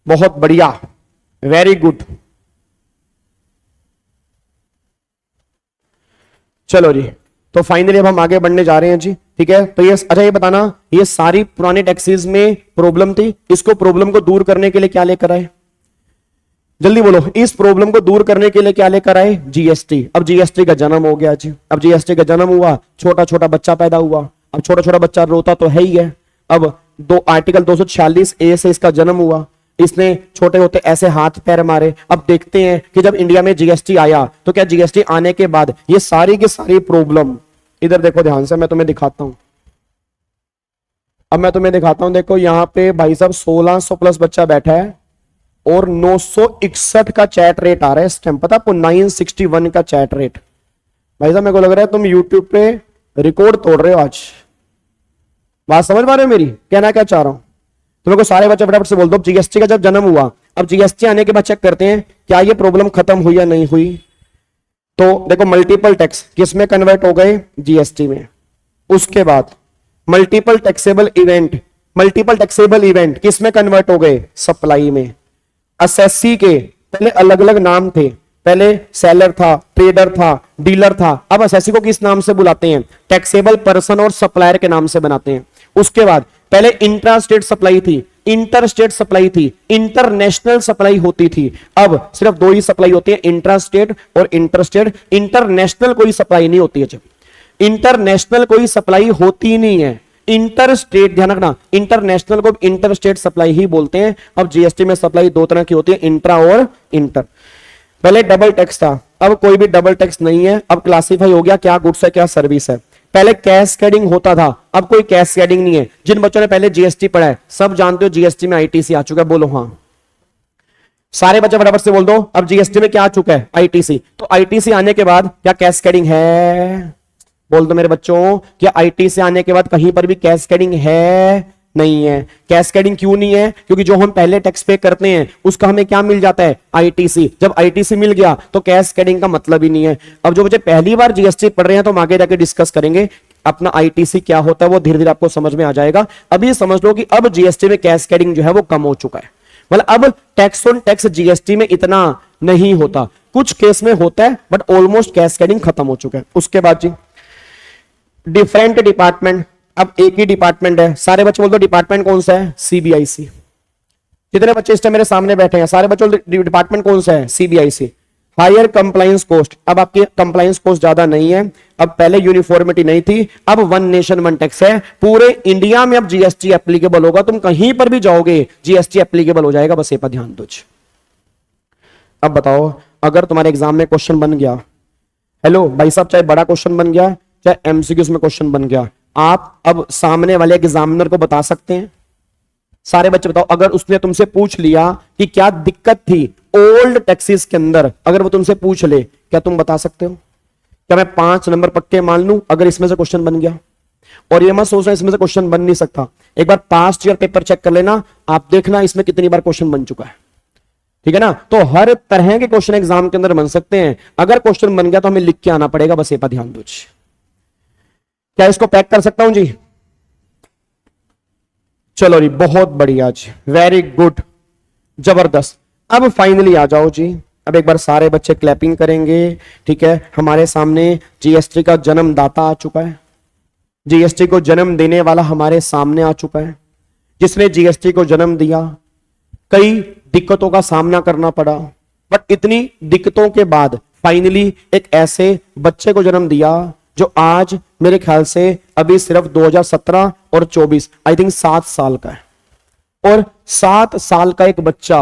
बहुत बढ़िया, वेरी गुड। चलो जी, तो फाइनली अब हम आगे बढ़ने जा रहे हैं जी, ठीक है। तो ये अच्छा ये बताना, ये सारी पुरानी टैक्सीज में प्रॉब्लम थी, इसको प्रॉब्लम को दूर करने के लिए क्या लेकर आए? जल्दी बोलो, इस प्रॉब्लम को दूर करने के लिए क्या लेकर आए? जीएसटी। अब जीएसटी का जन्म हो गया जी। अब जीएसटी का जन्म हुआ, छोटा छोटा बच्चा पैदा हुआ। अब छोटा छोटा बच्चा रोता तो है ही है। अब आर्टिकल 246A से इसका जन्म हुआ। इसने छोटे होते ऐसे हाथ पैर मारे। अब देखते हैं कि जब इंडिया में जीएसटी आया तो क्या जीएसटी आने के बाद ये सारी की सारी प्रॉब्लम, इधर देखो ध्यान से, मैं तुम्हें दिखाता हूं। अब मैं तुम्हें दिखाता हूं, देखो यहां पे भाई साहब 1600 प्लस बच्चा बैठा है और 961 का चैट रेट आ रहा है इस टाइम। पता आपको 961 का चैट रेट। भाई साहब मेरे को लग रहा है तुम यूट्यूब पे रिकॉर्ड तोड़ रहे हो आज। बात समझ पा रहे हो मेरी? कहना क्या चाह रहा हूं? तुम्हें को सारे बच्चे फटाफट से बोल दो, जीएसटी का जब जन्म हुआ, अब जीएसटी आने के बाद चेक करते हैं क्या ये प्रॉब्लम खत्म हुई या नहीं हुई। तो देखो मल्टीपल टैक्स किसमें कन्वर्ट हो गए? जीएसटी में। उसके बाद मल्टीपल टैक्सेबल इवेंट किसमें कन्वर्ट हो गए? सप्लाई में। एसएससी के पहले अलग अलग नाम थे, पहले सेलर था, ट्रेडर था, डीलर था। अब एसएससी को किस नाम से बुलाते हैं? टैक्सेबल पर्सन और सप्लायर के नाम से बनाते हैं। उसके बाद पहले इंट्रा स्टेट सप्लाई थी, इंटर स्टेट सप्लाई थी, इंटरनेशनल सप्लाई होती थी। अब सिर्फ दो ही सप्लाई होती है, इंट्रा स्टेट और इंटर स्टेट। इंटरनेशनल कोई सप्लाई नहीं होती है। जब इंटरनेशनल कोई सप्लाई होती नहीं है, इंटर स्टेट, ध्यान रखना, इंटरनेशनल को इंटर स्टेट सप्लाई ही बोलते हैं। अब जीएसटी में सप्लाई दो तरह की होती है, इंट्रा और इंटर। पहले डबल टैक्स था, अब कोई भी डबल टैक्स नहीं है। अब क्लासिफाई हो गया क्या गुड्स है क्या सर्विस है। पहले कैस्केडिंग होता था, अब कोई कैस्केडिंग नहीं है। जिन बच्चों ने पहले जीएसटी पढ़ा है सब जानते हो जीएसटी में आईटीसी आ चुका है। बोलो हाँ, सारे बच्चे फटाफट से बोल दो। अब जीएसटी में क्या आ चुका है? आईटीसी। तो आईटीसी आने के बाद क्या कैस्केडिंग है? बोल दो मेरे बच्चों, क्या आईटीसी आने के बाद कहीं पर भी कैस्केडिंग है? नहीं है। कैस्केडिंग क्यों नहीं है? क्योंकि जो हम पहले टैक्स पे करते हैं उसका हमें क्या मिल जाता है? आईटीसी। जब आईटीसी मिल गया तो कैस्केडिंग का मतलब ही नहीं है। अब जो बच्चे पहली बार जीएसटी पढ़ रहे हैं तो हम आगे जाके डिस्कस करेंगे अपना आईटीसी क्या होता है, वो धीरे धीरे आपको समझ में आ जाएगा। अभी समझ लो कि अब जीएसटी में कैस्केडिंग जो है वो कम हो चुका है। मतलब अब टैक्स ऑन टैक्स जीएसटी में इतना नहीं होता, कुछ केस में होता है बट ऑलमोस्ट कैस्केडिंग खत्म हो चुका है। उसके बाद जी डिफरेंट डिपार्टमेंट, अब एक ही डिपार्टमेंट है। सारे बच्चे बोल दो डिपार्टमेंट कौन सा है? सीबीआईसी। जितने बच्चे इस टाइम मेरे सामने बैठे हैं सारे बच्चों डिपार्टमेंट कौन सा है? सीबीआईसी। हायर कंप्लायंस कॉस्ट, अब आपकी कंप्लायंस कॉस्ट ज्यादा नहीं है। अब पहले यूनिफॉर्मिटी नहीं थी, अब वन नेशन वन टैक्स है। पूरे इंडिया में अब जीएसटी एप्लीकेबल होगा, तुम कहीं पर भी जाओगे जीएसटी एप्लीकेबल हो जाएगा। बस ये पर ध्यान दो। अब बताओ, अगर तुम्हारे एग्जाम में क्वेश्चन बन गया, हेलो भाई साहब, चाहे बड़ा क्वेश्चन बन गया चाहे एमसीक्यूज में क्वेश्चन बन गया, आप अब सामने वाले एग्जामिनर को बता सकते हैं। सारे बच्चे बताओ, अगर उसने तुमसे पूछ लिया कि क्या दिक्कत थी ओल्ड टैक्सेस के अंदर, अगर वो तुमसे पूछ ले, क्या तुम बता सकते हो? क्या मैं 5 नंबर पक्के मान लूं अगर इसमें से क्वेश्चन बन गया? और ये मत सोचना इसमें से क्वेश्चन बन नहीं सकता। एक बार पास्ट ईयर पेपर चेक कर लेना, आप देखना इसमें कितनी बार क्वेश्चन बन चुका है। ठीक है ना? तो हर तरह के क्वेश्चन एग्जाम के अंदर बन सकते हैं। अगर क्वेश्चन बन गया तो हमें लिख के आना पड़ेगा। बस ये पर ध्यान दो। क्या इसको पैक कर सकता हूं जी? चलो जी, बहुत बढ़िया जी, वेरी गुड, जबरदस्त। अब फाइनली आ जाओ जी। अब एक बार सारे बच्चे क्लैपिंग करेंगे। ठीक है, हमारे सामने जीएसटी का जन्मदाता आ चुका है। जीएसटी को जन्म देने वाला हमारे सामने आ चुका है। जिसने जीएसटी को जन्म दिया, कई दिक्कतों का सामना करना पड़ा, बट इतनी दिक्कतों के बाद फाइनली एक ऐसे बच्चे को जन्म दिया जो आज मेरे ख्याल से अभी सिर्फ 2017 और 24 आई थिंक 7 साल का है। और 7 साल का एक बच्चा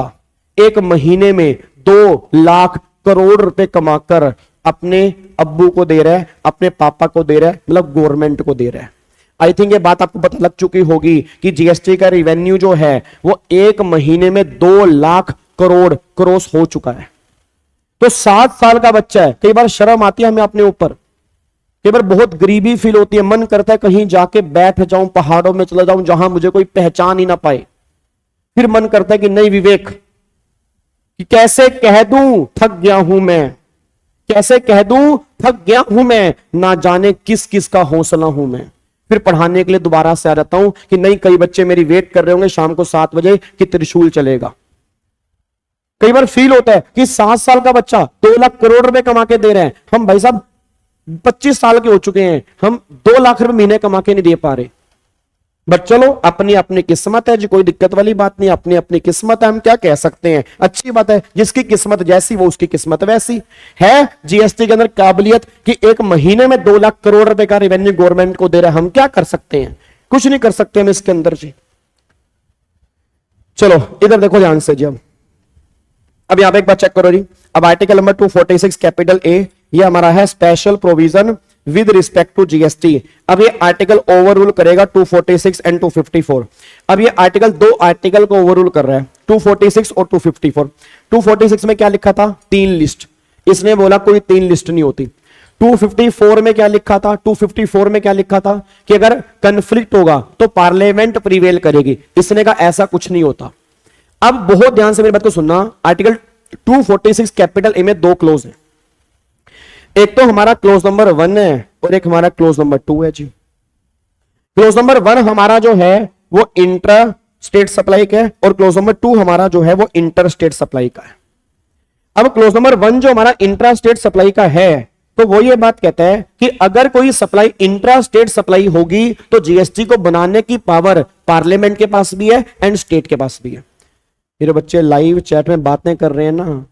एक महीने में 2 लाख करोड़ रुपए कमाकर अपने अब्बू को दे रहा है, अपने पापा को दे रहा है, मतलब गवर्नमेंट को दे रहा है। आई थिंक ये बात आपको पता लग चुकी होगी कि जीएसटी का रिवेन्यू जो है वो एक महीने में 2 लाख करोड़ क्रॉस हो चुका है। तो 7 साल का बच्चा है। कई बार शर्म आती है हमें अपने ऊपर, कई बार बहुत गरीबी फील होती है, मन करता है कहीं जाके बैठ जाऊं, पहाड़ों में चला जाऊं जहां मुझे कोई पहचान ही ना पाए। फिर मन करता है कि नहीं विवेक, कि कैसे कह दूं थक गया हूं मैं, कैसे कह दूं थक गया हूं मैं, ना जाने किस किस का हौसला हूं मैं। फिर पढ़ाने के लिए दोबारा से आ जाता हूं कि नहीं, कई बच्चे मेरी वेट कर रहे होंगे शाम को 7 बजे कि त्रिशूल चलेगा। कई बार फील होता है कि 7 साल का बच्चा 2 लाख करोड़ रुपए कमा के दे रहे हैं, हम भाई साहब 25 साल के हो चुके हैं, हम 2 लाख रुपए महीने कमा के नहीं दे पा रहे। बट चलो, अपनी अपनी किस्मत है जी, कोई दिक्कत वाली बात नहीं, अपनी अपनी किस्मत है, हम क्या कह सकते हैं, अच्छी बात है। जिसकी किस्मत जैसी वो उसकी किस्मत वैसी है। जीएसटी के अंदर काबिलियत कि एक महीने में 2 लाख करोड़ रुपए का रेवेन्यू गवर्नमेंट को दे रहा है, हम क्या कर सकते हैं, कुछ नहीं कर सकते हम इसके अंदर जी। चलो इधर देखो ध्यान से जी। अब यहां पे एक बार चेक करो जी। अब आर्टिकल नंबर 246 कैपिटल ए, ये हमारा है special provision with respect to GST. अब ये आर्टिकल ओवररूल करेगा 246 एंड 254। अब ये आर्टिकल 2 आर्टिकल को ओवररूल कर रहा है, 246 और 254। 246 में क्या लिखा था, 3 लिस्ट, इसने बोला कोई 3 लिस्ट नहीं होती। 254 में क्या लिखा था, 254 में क्या लिखा था कि अगर कंफ्लिक्ट होगा तो पार्लियामेंट प्रिवेल करेगी, इसने कहा ऐसा कुछ नहीं होता। अब बहुत ध्यान से मेरी बात को सुनना, आर्टिकल 246 कैपिटल ए में 2 क्लोज है, एक तो हमारा क्लोज नंबर 1 है और एक हमारा क्लोज नंबर 2 है जी। क्लोज नंबर 1 हमारा जो है वो इंट्रा स्टेट सप्लाई का है और क्लोज नंबर 2 हमारा जो है वो इंटर स्टेट सप्लाई का है। अब क्लोज नंबर 1 जो हमारा इंट्रा स्टेट सप्लाई का है, तो वो ये बात कहता है कि अगर कोई सप्लाई इंट्रा स्टेट सप्लाई होगी तो जीएसटी को बनाने की पावर पार्लियामेंट के पास भी है एंड स्टेट के पास भी है। मेरे बच्चे लाइव चैट में बातें कर रहे हैं ना,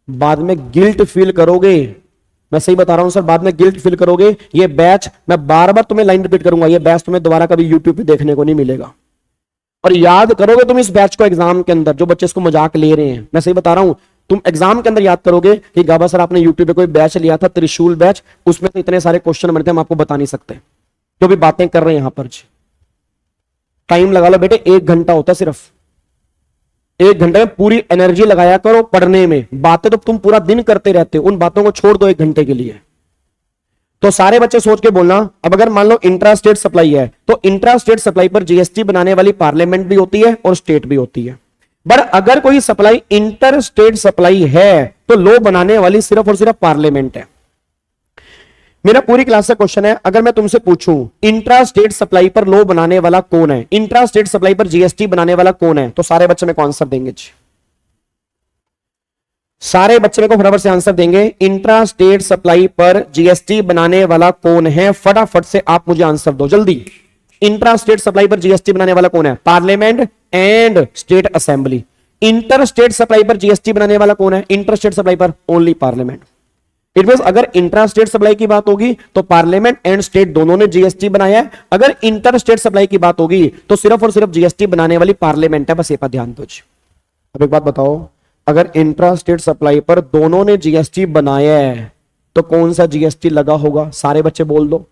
बाद में गिल्ट फील करोगे, मैं सही बता रहा हूं सर, बाद में गिल्ट फील करोगे। ये बैच मैं बार बार तुम्हें लाइन रिपीट करूंगा, ये बैच तुम्हें दोबारा कभी यूट्यूब पे देखने को नहीं मिलेगा। और याद करोगे तुम इस बैच को एग्जाम के अंदर, जो बच्चे इसको मजाक ले रहे हैं, मैं सही बता रहा हूं, तुम एग्जाम के अंदर याद करोगे कि गाबा सर आपने यूट्यूब पे कोई बैच लिया था, त्रिशूल बैच, उसमें तो इतने सारे क्वेश्चन बनते हैं हम आपको बता नहीं सकते, जो भी बातें कर रहे हैं यहां पर जी। टाइम लगा लो बेटे, 1 घंटा होता है सिर्फ, 1 घंटे में पूरी एनर्जी लगाया करो पढ़ने में। बातें तो तुम पूरा दिन करते रहते हो, उन बातों को छोड़ दो 1 घंटे के लिए। तो सारे बच्चे सोच के बोलना, अब अगर मान लो इंट्रा स्टेट सप्लाई है तो इंट्रा स्टेट सप्लाई पर जीएसटी बनाने वाली पार्लियामेंट भी होती है और स्टेट भी होती है। बट अगर कोई सप्लाई इंटर स्टेट सप्लाई है तो लॉ बनाने वाली सिर्फ और सिर्फ पार्लियामेंट है। मेरा पूरी क्लास से क्वेश्चन है, अगर मैं तुमसे पूछूं इंट्रा स्टेट सप्लाई पर लॉ बनाने वाला कौन है, इंट्रा स्टेट सप्लाई पर जीएसटी बनाने वाला कौन है, तो सारे बच्चे मेरे को आंसर देंगे जी। सारे बच्चे मेरे को फटाफट से आंसर देंगे, इंट्रा स्टेट सप्लाई पर जीएसटी बनाने वाला कौन है, फटाफट से आप मुझे आंसर दो जल्दी। इंट्रा स्टेट सप्लाई पर जीएसटी बनाने वाला कौन है, parliament and state assembly. Inter state supply पर जीएसटी बनाने वाला कौन है, इंटर स्टेट सप्लाई पर ओनली पार्लियामेंट। इट मींस अगर इंट्रा स्टेट सप्लाई की बात होगी तो पार्लियामेंट एंड स्टेट दोनों ने जीएसटी बनाया है, अगर इंटर स्टेट सप्लाई की बात होगी तो सिर्फ और सिर्फ जीएसटी बनाने वाली पार्लियामेंट है, बस ये पर ध्यान दो। अब एक बात बताओ, अगर इंट्रा स्टेट सप्लाई पर दोनों ने जीएसटी बनाया है तो कौन सा जीएसटी लगा होगा, सारे बच्चे बोल दो।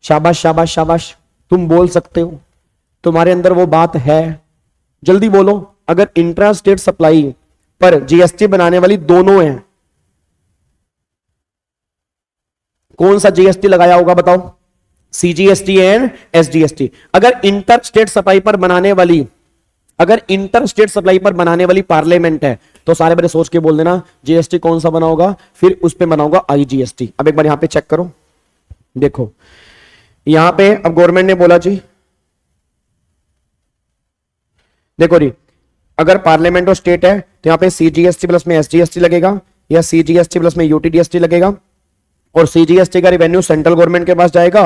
शाबाश शाबाश शाबाश, तुम बोल सकते हो, तुम्हारे अंदर वो बात है, जल्दी बोलो। अगर इंट्रा स्टेट सप्लाई पर जीएसटी बनाने वाली दोनों हैं, कौन सा जीएसटी लगाया होगा बताओ, सीजीएसटी एंड एसजीएसटी। अगर इंटर स्टेट सप्लाई पर बनाने वाली, अगर इंटर स्टेट सप्लाई पर बनाने वाली पार्लियामेंट है तो सारे बड़े सोच के बोल देना जीएसटी कौन सा बना होगा, फिर उस पे बना होगा आईजीएसटी। अब एक बार यहां पे चेक करो, देखो यहां पे अब गवर्नमेंट ने बोला जी, देखो जी, अगर पार्लियामेंट और स्टेट है तो यहां पे सीजीएसटी प्लस में एसजीएसटी लगेगा या सीजीएसटी प्लस में यूटीडीएसटी लगेगा, और सीजीएसटी का रेवेन्यू सेंट्रल गवर्नमेंट के पास जाएगा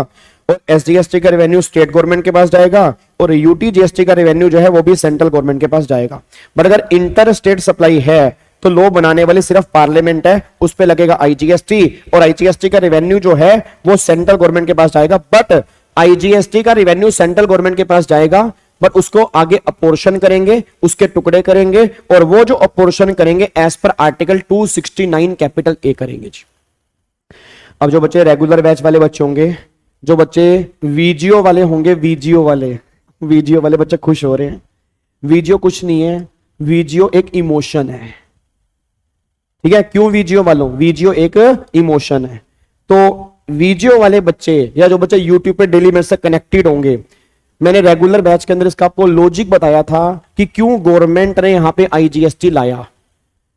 और एसजीएसटी का रेवेन्यू स्टेट गवर्नमेंट के पास जाएगा और यूटीजीएसटी का रेवेन्यू जो है वो भी सेंट्रल गवर्नमेंट के पास जाएगा। बट अगर इंटर स्टेट सप्लाई है तो लॉ बनाने वाली सिर्फ पार्लियामेंट है, उस पे लगेगा आईजीएसटी और आईजीएसटी का रेवेन्यू जो है वो सेंट्रल गवर्नमेंट के पास जाएगा। बट आईजीएसटी का रेवेन्यू सेंट्रल गवर्नमेंट के पास जाएगा, बट उसको आगे अपोर्शन करेंगे, उसके टुकड़े करेंगे, और वो जो अपोर्शन करेंगे as per article 269 capital A करेंगे जी। अब जो बच्चे रेगुलर बैच वाले बच्चे होंगे, जो बच्चे वीजियो वाले होंगे, वीजियो वाले बच्चे खुश हो रहे हैं। वीजियो कुछ नहीं है, वीजियो एक इमोशन है, ठीक है। क्यों वीजियो वालों, वीजियो एक इमोशन है। तो वीजियो वाले बच्चे या जो बच्चे यूट्यूब पे डेली मेरे से कनेक्टेड होंगे, मैंने रेगुलर बैच के अंदर इसका आपको लॉजिक बताया था कि क्यों गवर्नमेंट ने यहां पे आईजीएसटी लाया।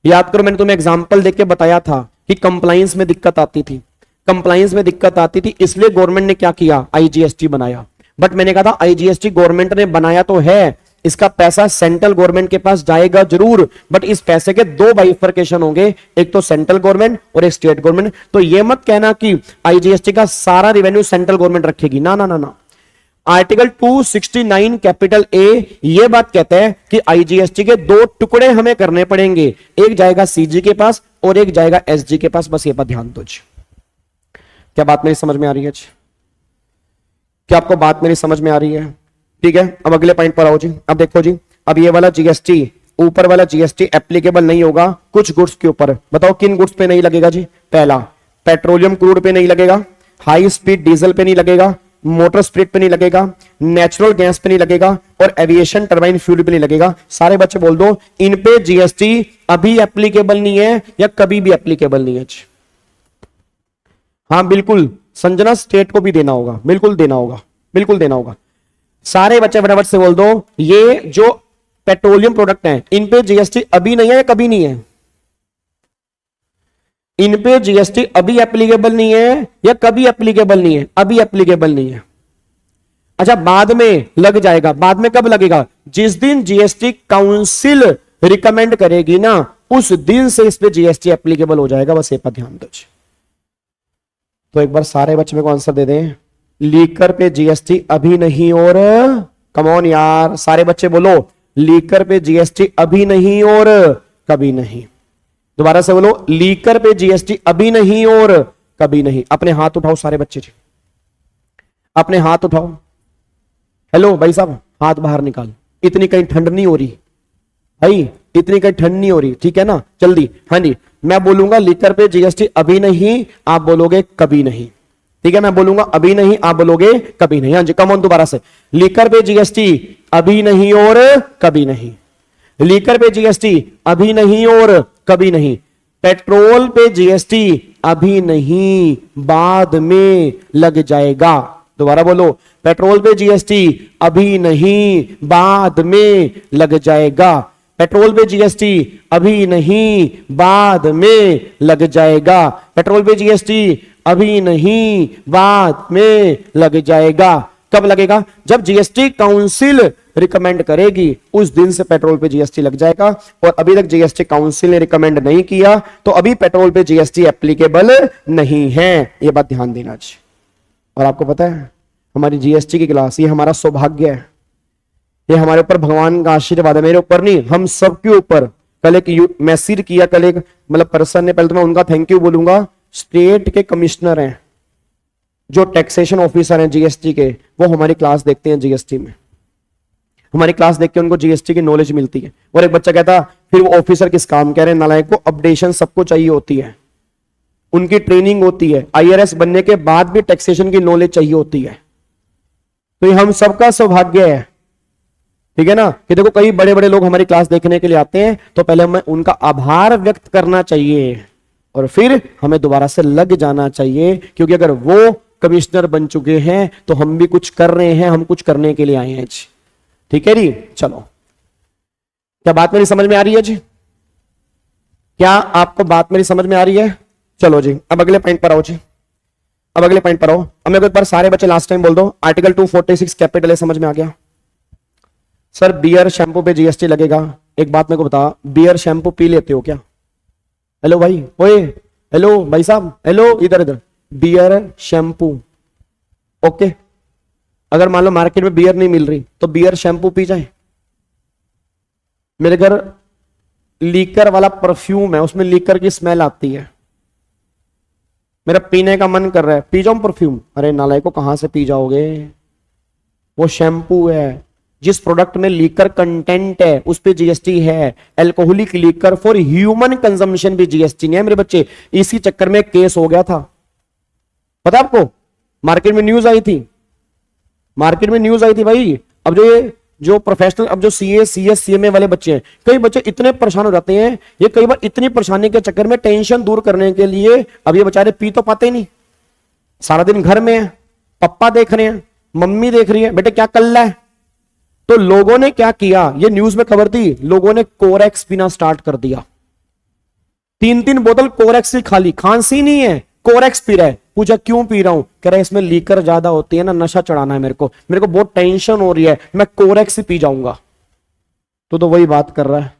याद करो मैंने तुम्हें एग्जांपल देके बताया था कि कंप्लायंस में दिक्कत आती थी। कंप्लायंस में दिक्कत आती थी, इसलिए गवर्नमेंट ने क्या किया, आईजीएसटी बनाया। बट मैंने कहा था आईजीएसटी गवर्नमेंट ने बनाया तो है, इसका पैसा सेंट्रल गवर्नमेंट के पास जाएगा जरूर, बट इस पैसे के दो बाइफर्केशन होंगे, एक तो सेंट्रल गवर्नमेंट और एक स्टेट गवर्नमेंट। तो ये मत कहना कि आईजीएसटी का सारा रेवेन्यू सेंट्रल गवर्नमेंट रखेगी, ना ना ना ना। आर्टिकल 269 कैपिटल ए ये बात कहता है कि आईजीएसटी के दो टुकड़े हमें करने पड़ेंगे, एक जाएगा सीजी के पास और एक जाएगा एसजी के पास। बस ये बात ध्यान दो। क्या बात मेरी समझ में आ रही है? क्या आपको बात मेरी समझ में आ रही है? ठीक है, अब अगले पॉइंट पर आओ जी। अब देखो जी, अब ये वाला जीएसटी, ऊपर वाला जीएसटी एप्लीकेबल नहीं होगा कुछ गुड्स के ऊपर। बताओ किन गुड्स पे नहीं लगेगा जी? पहला, पेट्रोलियम क्रूड पे नहीं लगेगा, हाई स्पीड डीजल पे नहीं लगेगा, मोटर स्पिरिट पे नहीं लगेगा, नेचुरल गैस पे नहीं लगेगा और एविएशन टरबाइन फ्यूल पे नहीं लगेगा। सारे बच्चे बोल दो, इन पे जीएसटी अभी एप्लीकेबल नहीं है या कभी भी एप्लीकेबल नहीं है। हाँ बिल्कुल संजना, स्टेट को भी देना होगा, बिल्कुल देना होगा, बिल्कुल देना होगा। सारे बच्चे फटाफट से बोल दो, ये जो पेट्रोलियम प्रोडक्ट हैं इन पे जीएसटी अभी नहीं है या कभी नहीं है? इन पे जीएसटी अभी एप्लीकेबल नहीं है या कभी एप्लीकेबल नहीं है? अभी एप्लीकेबल नहीं है। अच्छा, बाद में लग जाएगा। बाद में कब लगेगा? जिस दिन जीएसटी काउंसिल रिकमेंड करेगी ना, उस दिन से इस पे जीएसटी एप्लीकेबल हो जाएगा। बस ये पर ध्यान दो। तो एक बार सारे बच्चे मेरे को आंसर दे दें, लीकर पे जीएसटी अभी नहीं और कमॉन यार, सारे बच्चे बोलो, लीकर पे जीएसटी अभी नहीं और कभी नहीं। दोबारा से बोलो, लीकर पे जीएसटी अभी नहीं और कभी नहीं। अपने हाथ उठाओ सारे बच्चे जी, अपने हाथ उठाओ। हेलो भाई साहब, हाथ बाहर निकाल। इतनी कहीं ठंड नहीं हो रही भाई, इतनी कहीं ठंड नहीं हो रही, ठीक है ना? जल्दी। हाँ जी, मैं बोलूंगा लीकर पे जीएसटी अभी नहीं, आप बोलोगे कभी नहीं। ठीक है, मैं बोलूंगा अभी नहीं, आप बोलोगे कभी नहीं। हाँ जी, कम ऑन, दोबारा से। लीकर पे जीएसटी अभी नहीं और कभी नहीं। लीकर पे जीएसटी अभी नहीं और कभी नहीं। पेट्रोल पे जीएसटी अभी नहीं, बाद में लग जाएगा। दोबारा बोलो, पेट्रोल पे जीएसटी अभी नहीं, बाद में लग जाएगा। पेट्रोल पे जीएसटी अभी नहीं, बाद में लग जाएगा। पेट्रोल पे जीएसटी अभी नहीं, बाद में लग जाएगा। कब लगेगा? जब जीएसटी काउंसिल रिकमेंड करेगी, उस दिन से पेट्रोल पे जीएसटी लग जाएगा। और अभी तक जीएसटी काउंसिल ने रिकमेंड नहीं किया, तो अभी पेट्रोल पे जीएसटी एप्लीकेबल नहीं है। ये बात ध्यान देना चाहिए। और आपको पता है, हमारी जीएसटी की क्लास, ये हमारा सौभाग्य है, ये हमारे ऊपर भगवान का आशीर्वाद है, मेरे ऊपर नहीं, हम सबके ऊपर। कल एक मैसेज किया, कल एक मतलब पर्सन ने, पहले तो मैं उनका थैंक यू बोलूंगा। स्टेट के कमिश्नर हैं, जो टैक्सेशन ऑफिसर हैं जीएसटी के, वो हमारी क्लास देखते हैं जीएसटी में। हमारी क्लास देख के उनको जीएसटी की नॉलेज मिलती है। और एक बच्चा कहता, फिर वो ऑफिसर किस काम कह रहे हैं? नालायक को अपडेशन सबको चाहिए होती है, उनकी ट्रेनिंग होती है, आईआरएस बनने के बाद भी टैक्सेशन की नॉलेज चाहिए होती है। तो ये हम सबका सौभाग्य है, ठीक है ना? कि देखो कई बड़े बड़े लोग हमारी क्लास देखने के लिए आते हैं, तो पहले हमें उनका आभार व्यक्त करना चाहिए और फिर हमें दोबारा से लग जाना चाहिए, क्योंकि अगर वो कमिश्नर बन चुके हैं तो हम भी कुछ कर रहे हैं, हम कुछ करने के लिए आए हैं जी। ठीक है जी, चलो। क्या बात मेरी समझ में आ रही है जी? क्या आपको बात मेरी समझ में आ रही है? चलो जी, अब अगले पॉइंट पर आओ जी। अब अगले पॉइंट पर आओ। अब मेरे को एक बार सारे बच्चे लास्ट टाइम बोल दो, आर्टिकल 246 कैपिटल ए समझ में आ गया? सर बियर शैम्पू पे जीएसटी लगेगा। एक बात मेरे को बता, बियर शैम्पू पी लेते हो क्या? हेलो भाई, ओए हेलो भाई साहब, हेलो इधर इधर। Beer shampoo, okay. अगर मान लो मार्केट में बियर नहीं मिल रही तो बियर शैम्पू पी जाए। मेरे घर लीकर वाला परफ्यूम है, उसमें लीकर की स्मेल आती है, मेरा पीने का मन कर रहा है, पी जाऊं परफ्यूम? अरे नालायक को, कहां से पी जाओगे? वो शैम्पू है। जिस प्रोडक्ट में लीकर कंटेंट है उस पे जीएसटी है। Alcoholic liquor for human consumption भी जीएसटी नहीं है मेरे बच्चे। इसी चक्कर में केस हो गया था, पता आपको? मार्केट में न्यूज आई थी, मार्केट में न्यूज आई थी भाई। अब जो प्रोफेशनल, अब जो सीए सीएस सीएमए वाले बच्चे हैं, कई बच्चे इतने परेशान हो जाते हैं, ये कई बार इतनी परेशानी के चक्कर में टेंशन दूर करने के लिए, अब ये बेचारे पी तो पाते नहीं, सारा दिन घर में है, पप्पा देख रहे हैं, मम्मी देख रही है, बेटे क्या कर रहा है? तो लोगों ने क्या किया, ये न्यूज में खबर थी, लोगों ने कोरेक्स पीना स्टार्ट कर दिया। 3-3 बोतल कोरेक्स की खाली, खांसी नहीं है, कोरेक्स पी रहा है, पूछा क्यों पी रहा हूं, कह रहा है इसमें लीकर ज्यादा होती है ना, नशा चढ़ाना है मेरे को बहुत टेंशन हो रही है, मैं कोरेक्स ही पी जाऊंगा। तो वही बात कर रहा है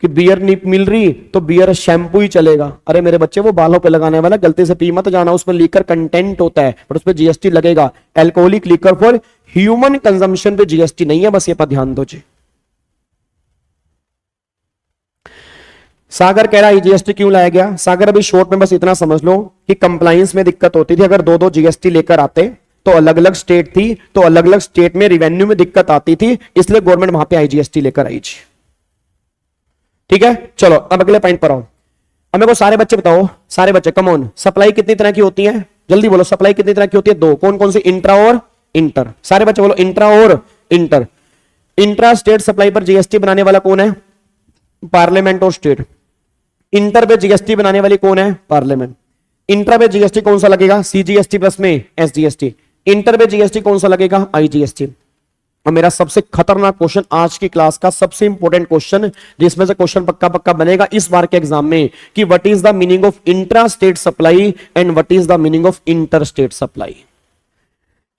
कि बियर नहीं मिल रही तो बियर शैम्पू ही चलेगा। अरे मेरे बच्चे वो बालों पे लगाने वाला गलती से पी मत जाना, उसमें लीकर कंटेंट होता है पर उसमें जीएसटी लगेगा। Alcoholic liquor for human consumption पे जीएसटी नहीं है, बस ये पर ध्यान दो जी। सागर कह रहा है जीएसटी क्यों लाया गया? सागर अभी शॉर्ट में बस इतना समझ लो कि कंप्लायंस में दिक्कत होती थी, अगर दो दो जीएसटी लेकर आते तो अलग अलग स्टेट थी, तो अलग अलग स्टेट में रिवेन्यू में दिक्कत आती थी, इसलिए गवर्नमेंट वहां पे आईजीएसटी लेकर आई जी। ठीक है, चलो अब अगले पॉइंट पर आओ। अब मेरे को सारे बच्चे बताओ, सारे बच्चे कम ऑन, सप्लाई कितनी तरह की होती है? जल्दी बोलो, सप्लाई कितनी तरह की होती है? दो। कौन कौन सी? इंट्रा और इंटर। सारे बच्चे बोलो इंट्रा और इंटर। इंट्रा स्टेट सप्लाई पर जीएसटी बनाने वाला कौन है? पार्लियामेंट और स्टेट। इंटर पे जीएसटी बनाने वाली कौन है? पार्लियामेंट। इंट्रा पे जीएसटी कौन सा लगेगा? सीजीएसटी प्लस में एसजीएसटी। इंटर पे जीएसटी कौन सा लगेगा? आईजीएसटी। और मेरा सबसे खतरनाक क्वेश्चन आज की क्लास का, सबसे इंपॉर्टेंट क्वेश्चन, जिसमें से क्वेश्चन पक्का पक्का बनेगा इस बार के एग्जाम में, कि what is the meaning of intra state supply and what is the meaning of inter state supply.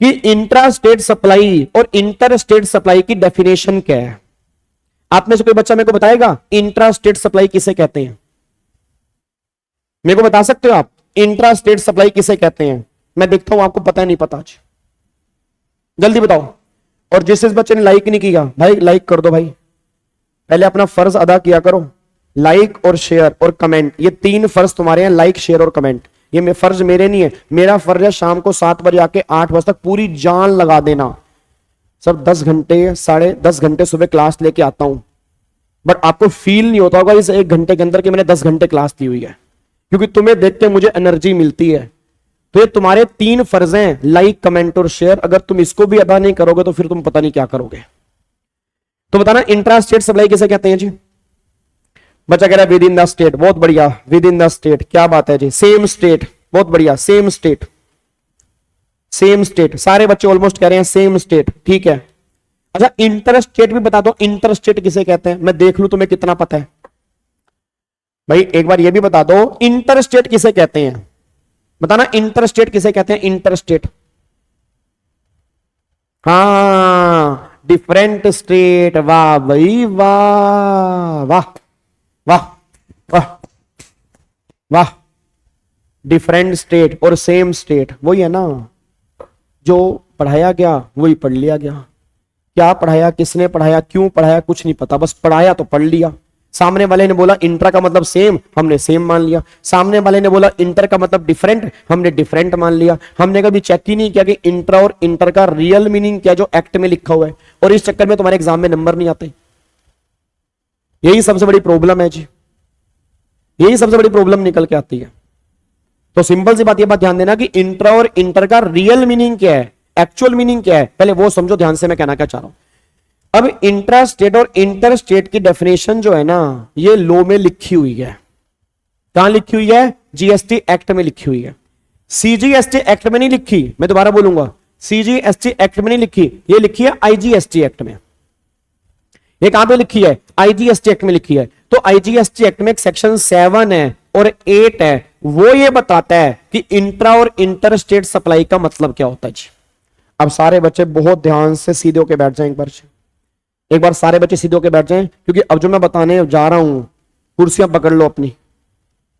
कि इंट्रा स्टेट सप्लाई और इंटर स्टेट सप्लाई की डेफिनेशन क्या है? आप में से कोई बच्चा मेरे को बताएगा इंट्रा स्टेट सप्लाई किसे कहते हैं? मेरे को बता सकते हो आप इंट्रा स्टेट सप्लाई किसे कहते हैं? मैं देखता हूं आपको पता नहीं पता आज, जल्दी बताओ। और जिस बच्चे ने लाइक नहीं किया भाई लाइक कर दो भाई, पहले अपना फर्ज अदा किया करो। लाइक और शेयर और कमेंट, ये तीन फर्ज तुम्हारे हैं, लाइक शेयर और कमेंट। ये फर्ज मेरे नहीं है, मेरा फर्ज है शाम को 7 बजे आके 8 बजे तक पूरी जान लगा देना। सब 10 घंटे 10.5 घंटे सुबह क्लास लेके आता हूं, बट आपको फील नहीं होता होगा इस 1 घंटे के अंदर कि मैंने 10 घंटे क्लास दी हुई है, क्योंकि तुम्हें देख के मुझे एनर्जी मिलती है। तो ये तुम्हारे 3 फर्ज हैं, लाइक कमेंट और शेयर। अगर तुम इसको भी अदा नहीं करोगे तो फिर तुम पता नहीं क्या करोगे। तो बताना इंट्रा स्टेट सप्लाई किसे कहते हैं जी? बच्चा कह रहा है विद इन द स्टेट, बहुत बढ़िया, विद इन द स्टेट, क्या बात है जी। सेम स्टेट, बहुत बढ़िया, सेम स्टेट, सेम स्टेट, सारे बच्चे ऑलमोस्ट कह रहे हैं सेम स्टेट, ठीक है। अच्छा इंटर स्टेट भी बता दो, इंटर स्टेट किसे कहते हैं? मैं देख लूं तुम्हें कितना पता है भाई, एक बार ये भी बता दो इंटर स्टेट किसे कहते हैं? बताना इंटर स्टेट किसे कहते हैं? इंटर स्टेट, हाँ डिफरेंट स्टेट। वाह भाई वाह, वाह वाह वाह वाह। डिफरेंट स्टेट और सेम स्टेट वही है ना, जो पढ़ाया गया वही पढ़ लिया गया। क्या पढ़ाया, किसने पढ़ाया, क्यों पढ़ाया, कुछ नहीं पता, बस पढ़ाया तो पढ़ लिया। सामने वाले ने बोला इंट्रा का मतलब सेम, हमने सेम मान लिया। सामने वाले ने बोला इंटर का मतलब डिफरेंट, हमने डिफरेंट मान लिया। हमने कभी चेक ही नहीं किया कि इंट्रा और इंटर का रियल मीनिंग क्या जो एक्ट में लिखा हुआ है, और इस चक्कर में तुम्हारे एग्जाम में नंबर नहीं आते। यही सबसे बड़ी प्रॉब्लम है जी, यही सबसे बड़ी प्रॉब्लम निकल के आती है। तो सिंपल सी बात, ये बात ध्यान देना कि इंट्रा और इंटर का रियल मीनिंग क्या है, एक्चुअल मीनिंग क्या है, पहले वो समझो ध्यान से मैं कहना क्या चाह रहा हूं। अब इंट्रा स्टेट और इंटर स्टेट की डेफिनेशन जो है ना, ये लॉ में लिखी हुई है। कहां लिखी हुई है? जीएसटी एक्ट में लिखी हुई है। सीजीएसटी एक्ट में नहीं लिखी, मैं दोबारा बोलूंगा, सीजीएसटी एक्ट में नहीं लिखी, ये लिखी है आईजीएसटी एक्ट में। ये कहां पे लिखी है? आईजीएसटी एक्ट में लिखी है। तो आईजीएसटी एक्ट में एक सेक्शन 7 है और 8 है, वो ये बताता है कि इंट्रा और इंटर स्टेट सप्लाई का मतलब क्या होता है जी। अब सारे बच्चे बहुत ध्यान से सीधे होके बैठ जाएं, एक बार सारे बच्चे सीधे होके बैठ जाएं, क्योंकि अब जो मैं बताने जा रहा हूं, कुर्सियां पकड़ लो अपनी।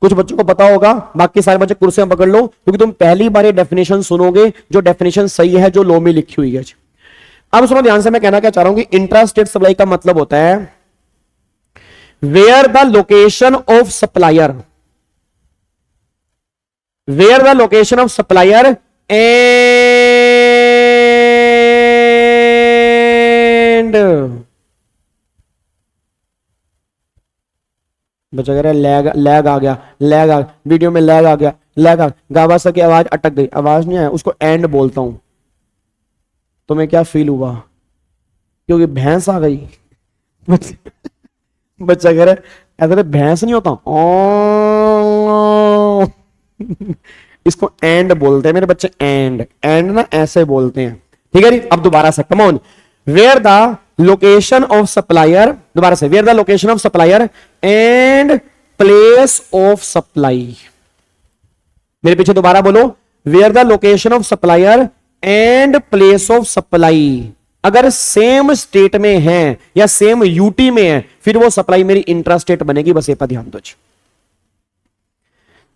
कुछ बच्चों को पता होगा, बाकी सारे बच्चे कुर्सियां पकड़ लो, क्योंकि तुम पहली बार ये डेफिनेशन सुनोगे जो डेफिनेशन सही है, जो लॉ में लिखी हुई है। अब सुनो ध्यान से, मैं कहना क्या चाह रहा हूं कि इंट्रा स्टेट सप्लाई का मतलब होता है where the location of supplier, where the location of supplier and बच्चा कह रहा है लैग आ गया, वीडियो में लैग आ गया, गावासा की आवाज अटक गई, आवाज नहीं आया, उसको एंड बोलता हूं। तुम्हें क्या फील हुआ? क्योंकि भैंस आ गई। बच्चा कह रहा है ऐसा भैंस नहीं होता, इसको एंड बोलते हैं मेरे बच्चे, एंड ना ऐसे बोलते हैं, ठीक है जी। अब दोबारा से come on, where the location of supplier, दोबारा से, where the location of supplier and place of supply, मेरे पीछे दोबारा बोलो, where the location of supplier and place of supply अगर सेम स्टेट में है या सेम यूटी में है, फिर वो सप्लाई मेरी इंट्रा स्टेट बनेगी। बस ये पर ध्यान दो।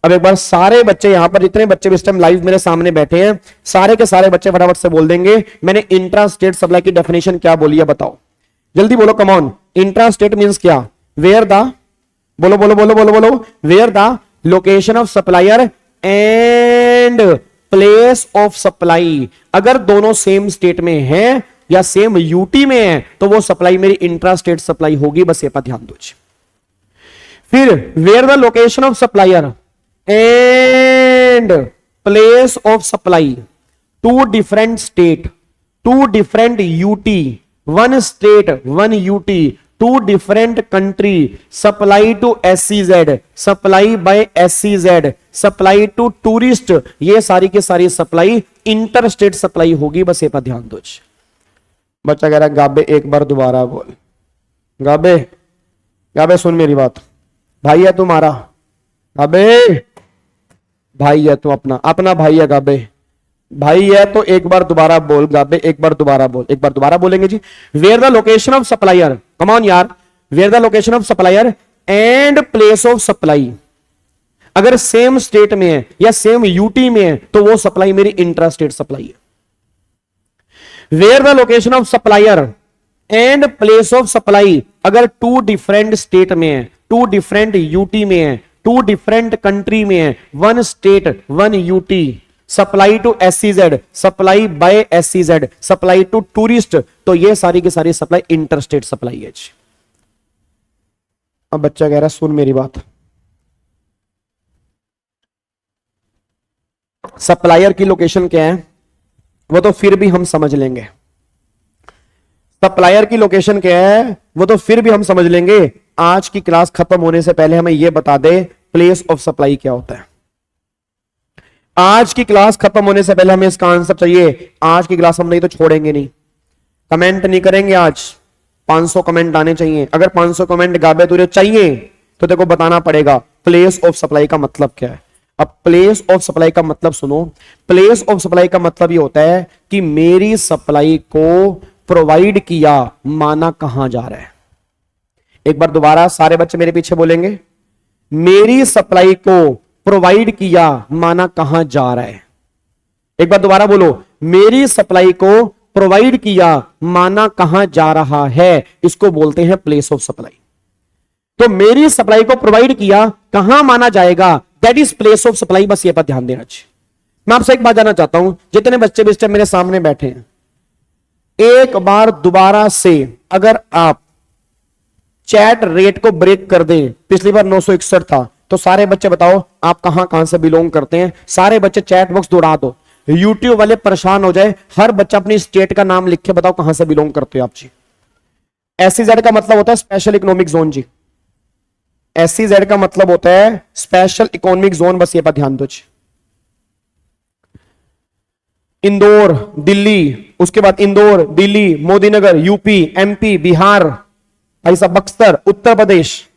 अब एक बार सारे बच्चे यहां पर जितने बच्चे इस टाइम लाइव मेरे सामने बैठे हैं, सारे के सारे बच्चे फटाफट से बोल देंगे मैंने इंट्रा स्टेट सप्लाई की डेफिनेशन क्या बोली है, बताओ जल्दी बोलो, come on. Intra state means क्या? वेयर द, बोलो बोलो बोलो बोलो बोलो, where the location of supplier and place of supply अगर दोनों सेम स्टेट में है या सेम यूटी में है तो वो सप्लाई मेरी इंट्रा स्टेट सप्लाई होगी। बस ये पर ध्यान दो। फिर where the location of supplier and place of supply two different state, two different UT, one state one UT, two different country, supply to SEZ, supply by SEZ, supply to tourist, ये सारी की सारी supply inter state supply होगी। बस ये पर ध्यान दो। बच्चा कह रहा है गाबे एक बार दोबारा बोल। गाबे गाबे सुन मेरी बात, भाई है तुम्हारा, गाबे भाई है तू, अपना अपना भाई है गाबे, भाई है तो एक बार दोबारा बोल गाबे, एक बार दोबारा बोल, एक बार दोबारा बोलेंगे जी। Where the location of supplier, come on यार, where the location of supplier and place of supply अगर सेम स्टेट में है या सेम यूटी में है तो वो सप्लाई मेरी इंट्रा स्टेट सप्लाई है। Where the location of supplier and place of supply अगर टू डिफरेंट स्टेट में है, टू डिफरेंट यूटी में है, टू डिफरेंट कंट्री में है, one state one UT, supply to SEZ, supply by SEZ, supply to tourist, तो ये सारी की सारी सप्लाई इंटरस्टेट सप्लाई है। अब बच्चा कह रहा है सुन मेरी बात, सप्लायर की लोकेशन क्या है वो तो फिर भी हम समझ लेंगे, सप्लायर की लोकेशन क्या है वो तो फिर भी हम समझ लेंगे। आज की क्लास खत्म होने से पहले हमें यह बता दे प्लेस ऑफ सप्लाई क्या होता है। आज की क्लास खत्म होने से पहले हमें इसका आंसर चाहिए। आज की क्लास हम नहीं तो छोड़ेंगे नहीं, कमेंट नहीं करेंगे आज, 500 कमेंट आने चाहिए। अगर 500 कमेंट गाबे तुझे चाहिए तो देखो बताना पड़ेगा प्लेस ऑफ सप्लाई का मतलब क्या है। अब प्लेस ऑफ सप्लाई का मतलब सुनो, प्लेस ऑफ सप्लाई का मतलब ये होता है कि मेरी सप्लाई को प्रोवाइड किया माना कहां जा रहा है। एक बार दोबारा सारे बच्चे मेरे पीछे बोलेंगे, मेरी सप्लाई को प्रोवाइड किया माना कहां जा रहा है। एक बार दोबारा बोलो, मेरी सप्लाई को प्रोवाइड किया माना कहां जा रहा है, इसको बोलते हैं प्लेस ऑफ सप्लाई। तो मेरी सप्लाई को प्रोवाइड किया कहां माना जाएगा, that is place of supply. बस ये पर ध्यान देना चाहिए। मैं आपसे एक बात जानना चाहता हूं, जितने बच्चे भी इस टाइम मेरे सामने बैठे हैं, एक बार दोबारा से अगर आप चैट रेट को ब्रेक कर दें, पिछली बार 961 था, तो सारे बच्चे बताओ आप कहां कहां से बिलोंग करते हैं। सारे बच्चे चैट बॉक्स दौड़ा दो, यूट्यूब वाले परेशान हो जाए, हर बच्चा अपनी स्टेट का नाम लिख के बताओ कहां से बिलोंग करते हो आप जी। SEZ का मतलब होता है स्पेशल इकोनॉमिक जोन जी, SEZ का मतलब होता है स्पेशल इकोनॉमिक जोन। बस ये पर ध्यान दो। इंदौर दिल्ली, उसके बाद इंदौर दिल्ली मोदीनगर यूपी MP बिहार, भाई साहब बक्सर उत्तर प्रदेश,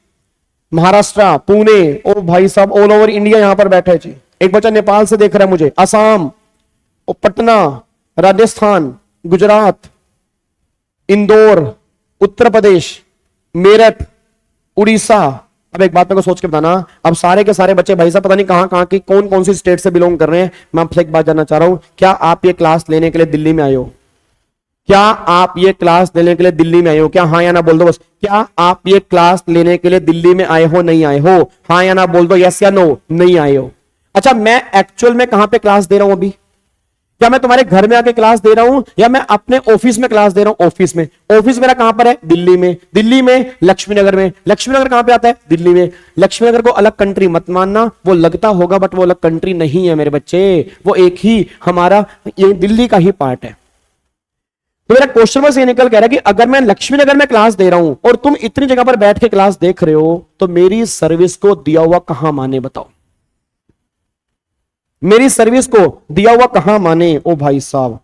महाराष्ट्र पुणे, ओ भाई साहब ऑल ओवर इंडिया यहां पर बैठे जी। एक बच्चा नेपाल से देख रहा है मुझे, असम, पटना, राजस्थान, गुजरात, इंदौर, उत्तर प्रदेश, मेरठ, उड़ीसा। अब एक बात मेरे को सोच के बताना, अब सारे के सारे बच्चे भाई साहब पता नहीं कहां की कौन कौन सी स्टेट से बिलोंग कर रहे हैं। मैं आपसे एक बात जानना चाह रहा हूं, क्या आप ये क्लास लेने के लिए दिल्ली में आए हो? क्या आप ये क्लास लेने के लिए दिल्ली में आए हो? क्या हाँ या ना बोल दो बस। क्या आप ये क्लास लेने के लिए दिल्ली में आए हो, नहीं आए हो? हाँ या ना बोल दो, यस या नो, नहीं आए हो। अच्छा, मैं एक्चुअल में कहां पे क्लास दे रहा हूं अभी? क्या मैं तुम्हारे घर में आके क्लास दे रहा हूं या मैं अपने ऑफिस में क्लास दे रहा हूं? ऑफिस में। ऑफिस मेरा कहां पर है? दिल्ली में। दिल्ली में लक्ष्मी नगर में। लक्ष्मी नगर कहां पे आता है? दिल्ली में। लक्ष्मी नगर को अलग कंट्री मत मानना, वो लगता होगा बट वो अलग कंट्री नहीं है मेरे बच्चे, वो एक ही हमारा ये दिल्ली का ही पार्ट है। तो मेरा क्वेश्चन बस ये निकल कह रहा है कि अगर मैं लक्ष्मी नगर में क्लास दे रहा हूं और तुम इतनी जगह पर बैठ के क्लास देख रहे हो, तो मेरी सर्विस को दिया हुआ कहां माने बताओ? मेरी सर्विस को दिया हुआ कहां माने? ओ भाई साहब,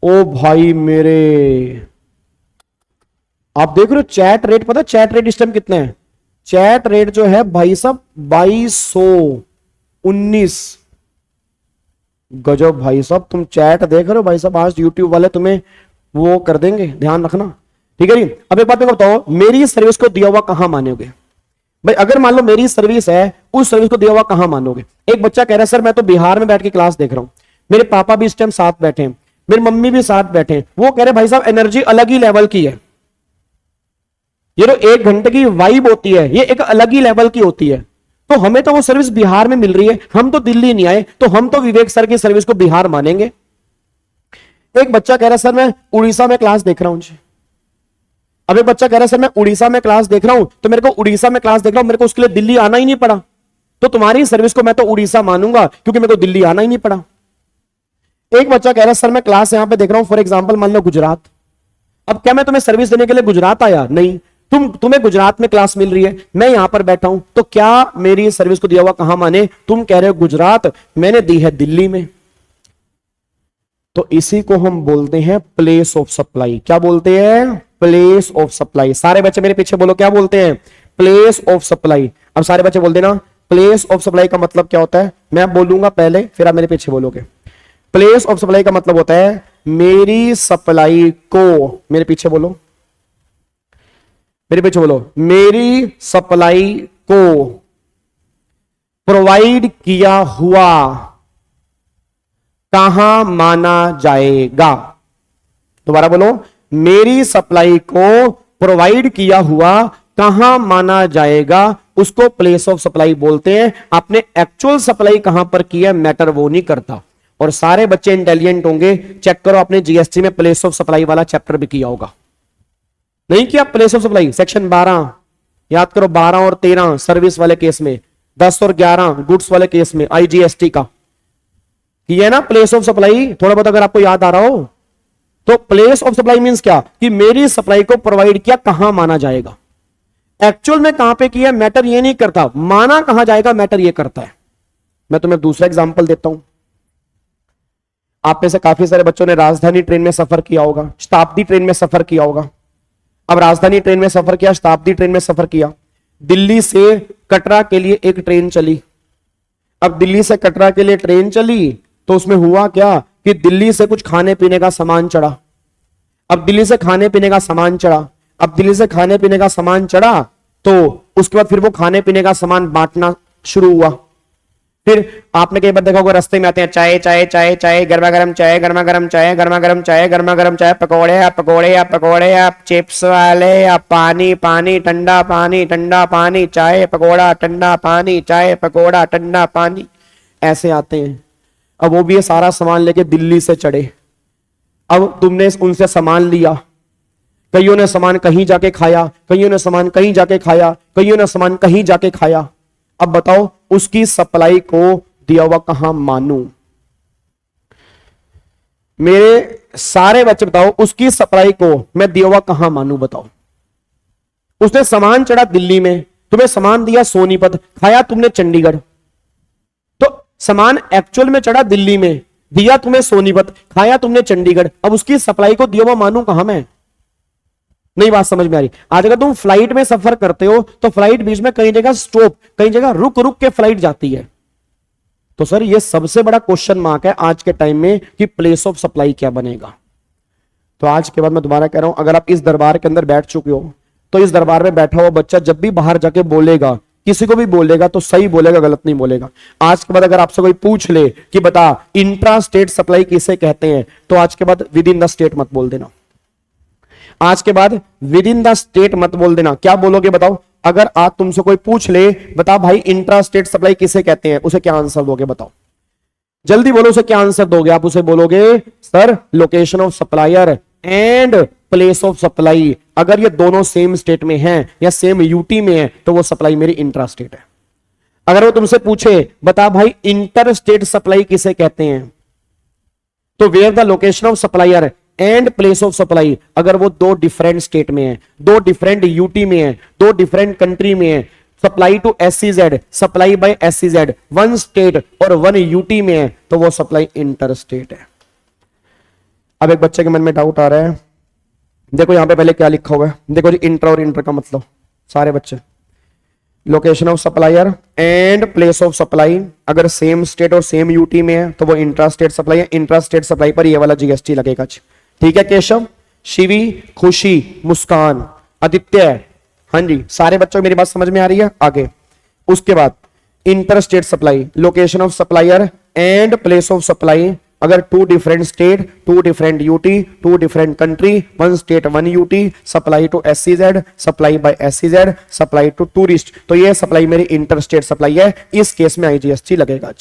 ओ भाई मेरे, आप देख रहे हो चैट रेट, पता चैट रेट इस टाइम कितना है? चैट रेट जो है भाई साहब 2219, गजब भाई साहब, तुम चैट देख रहे हो भाई साहब, आज यूट्यूब वाले तुम्हें वो कर देंगे, ध्यान रखना, ठीक है जी। अब एक बात मेरे को बताओ, मेरी सर्विस को दिया हुआ कहां मानोगे भाई? अगर मान लो मेरी सर्विस है, उस सर्विस को दिया हुआ कहां मानोगे? एक बच्चा कह रहा है सर मैं तो बिहार में बैठ के क्लास देख रहा हूं, मेरे पापा भी इस टाइम साथ बैठे हैं, मेरी मम्मी भी साथ बैठे हैं, वो कह रहे भाई साहब एनर्जी अलग ही लेवल की है, ये जो 1 घंटे की वाइब होती है ये एक अलग ही लेवल की होती है। तो हमें तो वो सर्विस बिहार में मिल रही है, हम तो दिल्ली नहीं आए, तो हम तो विवेक सर की सर्विस को बिहार मानेंगे। एक बच्चा कह रहा है सर मैं उड़ीसा में क्लास देख रहा हूं जी। अब एक बच्चा कह रहा है सर मैं उड़ीसा में क्लास देख रहा हूं, तो मेरे को उड़ीसा में क्लास देख रहा हूं, मेरे को उसके लिए दिल्ली आना ही नहीं पड़ा, तो तुम्हारी सर्विस को मैं तो उड़ीसा मानूंगा क्योंकि मेरे को दिल्ली आना ही नहीं पड़ा। एक बच्चा कह रहा है सर मैं क्लास यहां पे देख रहा हूं, फॉर एग्जाम्पल मान लो गुजरात। अब क्या मैं तुम्हें सर्विस देने के लिए गुजरात आया? नहीं, तुम्हें गुजरात में क्लास मिल रही है, मैं यहां पर बैठा हूं, तो क्या मेरी सर्विस को दिया हुआ कहां माने? तुम कह रहे हो गुजरात, मैंने दी है दिल्ली में। तो इसी को हम बोलते हैं प्लेस ऑफ सप्लाई। क्या बोलते हैं? Place of supply. सारे बच्चे मेरे पीछे बोलो, क्या बोलते हैं? Place of supply. अब सारे बच्चे बोल देना प्लेस ऑफ सप्लाई का मतलब क्या होता है। मैं बोलूंगा पहले, फिर आप मेरे पीछे बोलोगे। प्लेस ऑफ सप्लाई का मतलब होता है मेरी सप्लाई को, मेरे पीछे बोलो, मेरे पीछे बोलो, मेरी सप्लाई को प्रोवाइड किया हुआ कहां माना जाएगा? दोबारा बोलो, मेरी सप्लाई को प्रोवाइड किया हुआ कहां माना जाएगा, उसको प्लेस ऑफ सप्लाई बोलते हैं। आपने एक्चुअल सप्लाई कहां पर की है मैटर वो नहीं करता। और सारे बच्चे इंटेलिजेंट होंगे, चेक करो आपने जीएसटी में प्लेस ऑफ सप्लाई वाला चैप्टर भी किया होगा। नहीं किया? प्लेस ऑफ सप्लाई सेक्शन 12 याद करो, 12 और 13 सर्विस वाले केस में, 10 और 11 गुड्स वाले केस में आईजीएसटी का किया ना प्लेस ऑफ सप्लाई। थोड़ा बहुत अगर आपको याद आ रहा हो तो प्लेस ऑफ सप्लाई मींस क्या कि मेरी सप्लाई को प्रोवाइड किया कहां माना जाएगा। एक्चुअल में कहां पे किया मैटर ये नहीं करता, माना कहां जाएगा मैटर ये करता है। मैं तुम्हें दूसरा एग्जांपल देता हूं। आप में से काफी सारे बच्चों ने राजधानी ट्रेन में सफर किया होगा, शताब्दी ट्रेन में सफर किया होगा। अब राजधानी ट्रेन में सफर किया, शताब्दी ट्रेन में सफर किया, दिल्ली से कटरा के लिए एक ट्रेन चली। अब दिल्ली से कटरा के लिए ट्रेन चली तो उसमें हुआ क्या कि दिल्ली से कुछ खाने पीने का सामान चढ़ा। अब दिल्ली से खाने पीने का सामान चढ़ा, अब दिल्ली से खाने पीने का सामान चढ़ा तो उसके बाद फिर वो खाने पीने का सामान बांटना शुरू हुआ। फिर आपने कई बार देखा होगा रास्ते में आते हैं चाय चाय चाय चाय, गर्मा गर्म चाय, गर्मा गर्म चाय, गर्मा गर्म चाय, गर्मा गर्म चाय, पकौड़े आप पकौड़े आप पकौड़े आप, चिप्स वाले आप, पानी पानी ठंडा पानी, चाय पकौड़ा ठंडा पानी, चाय पकौड़ा ठंडा पानी, ऐसे आते हैं। अब वो भी ये सारा सामान लेके दिल्ली से चढ़े। अब तुमने उनसे सामान लिया, कईयों ने सामान कहीं जाके खाया, कईयों ने सामान कहीं जाके खाया, कईयों ने सामान कहीं जाके खाया। अब बताओ उसकी सप्लाई को दिया हुआ कहां मानू? मेरे सारे बच्चे बताओ उसकी सप्लाई को मैं दिया हुआ कहां मानू? बताओ। उसने सामान चढ़ा दिल्ली में, तुम्हें सामान दिया सोनीपत, खाया तुमने चंडीगढ़। तो सामान एक्चुअल में चढ़ा दिल्ली में, दिया तुम्हें सोनीपत, खाया तुमने चंडीगढ़। अब उसकी सप्लाई को दिया हुआ मानू कहां मैं? नहीं बात समझ में आ रही। आज अगर तुम फ्लाइट में सफर करते हो तो फ्लाइट बीच में कई जगह स्टॉप, कई जगह रुक रुक के फ्लाइट जाती है। तो सर ये सबसे बड़ा क्वेश्चन मार्क है आज के टाइम में कि प्लेस ऑफ सप्लाई क्या बनेगा। तो आज के बाद मैं दोबारा कह रहा हूं, अगर आप इस दरबार के अंदर बैठ चुके हो तो इस दरबार में बैठा हुआ बच्चा जब भी बाहर जाके बोलेगा, किसी को भी बोलेगा तो सही बोलेगा, गलत नहीं बोलेगा। आज के बाद अगर आपसे कोई पूछ ले कि बता इंट्रा स्टेट सप्लाई किसे कहते हैं, तो आज के बाद विद इन द स्टेट मत बोल देना। आज के बाद विद इन द स्टेट मत बोल देना। क्या बोलोगे बताओ? अगर आज तुमसे कोई पूछ ले बता भाई इंट्रा स्टेट सप्लाई किसे कहते हैं, उसे क्या आंसर दोगे? बताओ जल्दी बोलो, उसे क्या आंसर दोगे? आप उसे बोलोगे sir location of supplier and place of supply. अगर ये दोनों सेम स्टेट में हैं या सेम यूटी में है तो वो सप्लाई मेरी इंट्रा स्टेट है। अगर वो तुमसे पूछे बता भाई इंटर स्टेट सप्लाई किसे कहते हैं, तो where the location of supplier and place of supply, अगर वो दो डिफरेंट स्टेट में है, दो डिफरेंट यूटी में है, दो डिफरेंट कंट्री में है, supply to SCZ, supply by SEZ, one state और वन यूटी में है, तो वो सप्लाई इंटर स्टेट है। अब एक बच्चे के मन में डाउट आ रहा है, देखो यहां पे पहले क्या लिखा हुआ है, देखो जी इंटर और इंटर का मतलब। सारे बच्चे location of supplier and place of supply, अगर सेम स्टेट और सेम यूटी में है तो वो इंट्रा स्टेट सप्लाई है, इंट्रा स्टेट सप्लाई पर ये वाला जीएसटी लगेगा। ठीक है केशव, शिवी, खुशी, मुस्कान, आदित्य, हाँ जी सारे बच्चों मेरी बात समझ में आ रही है। आगे उसके बाद inter state supply, location of supplier and place of supply, अगर two different state, two different UT, two different country, one state one UT, supply to SCZ, supply by SCZ, supply to tourist, तो ये supply मेरी inter state supply है, इस case में IGST लगेगा।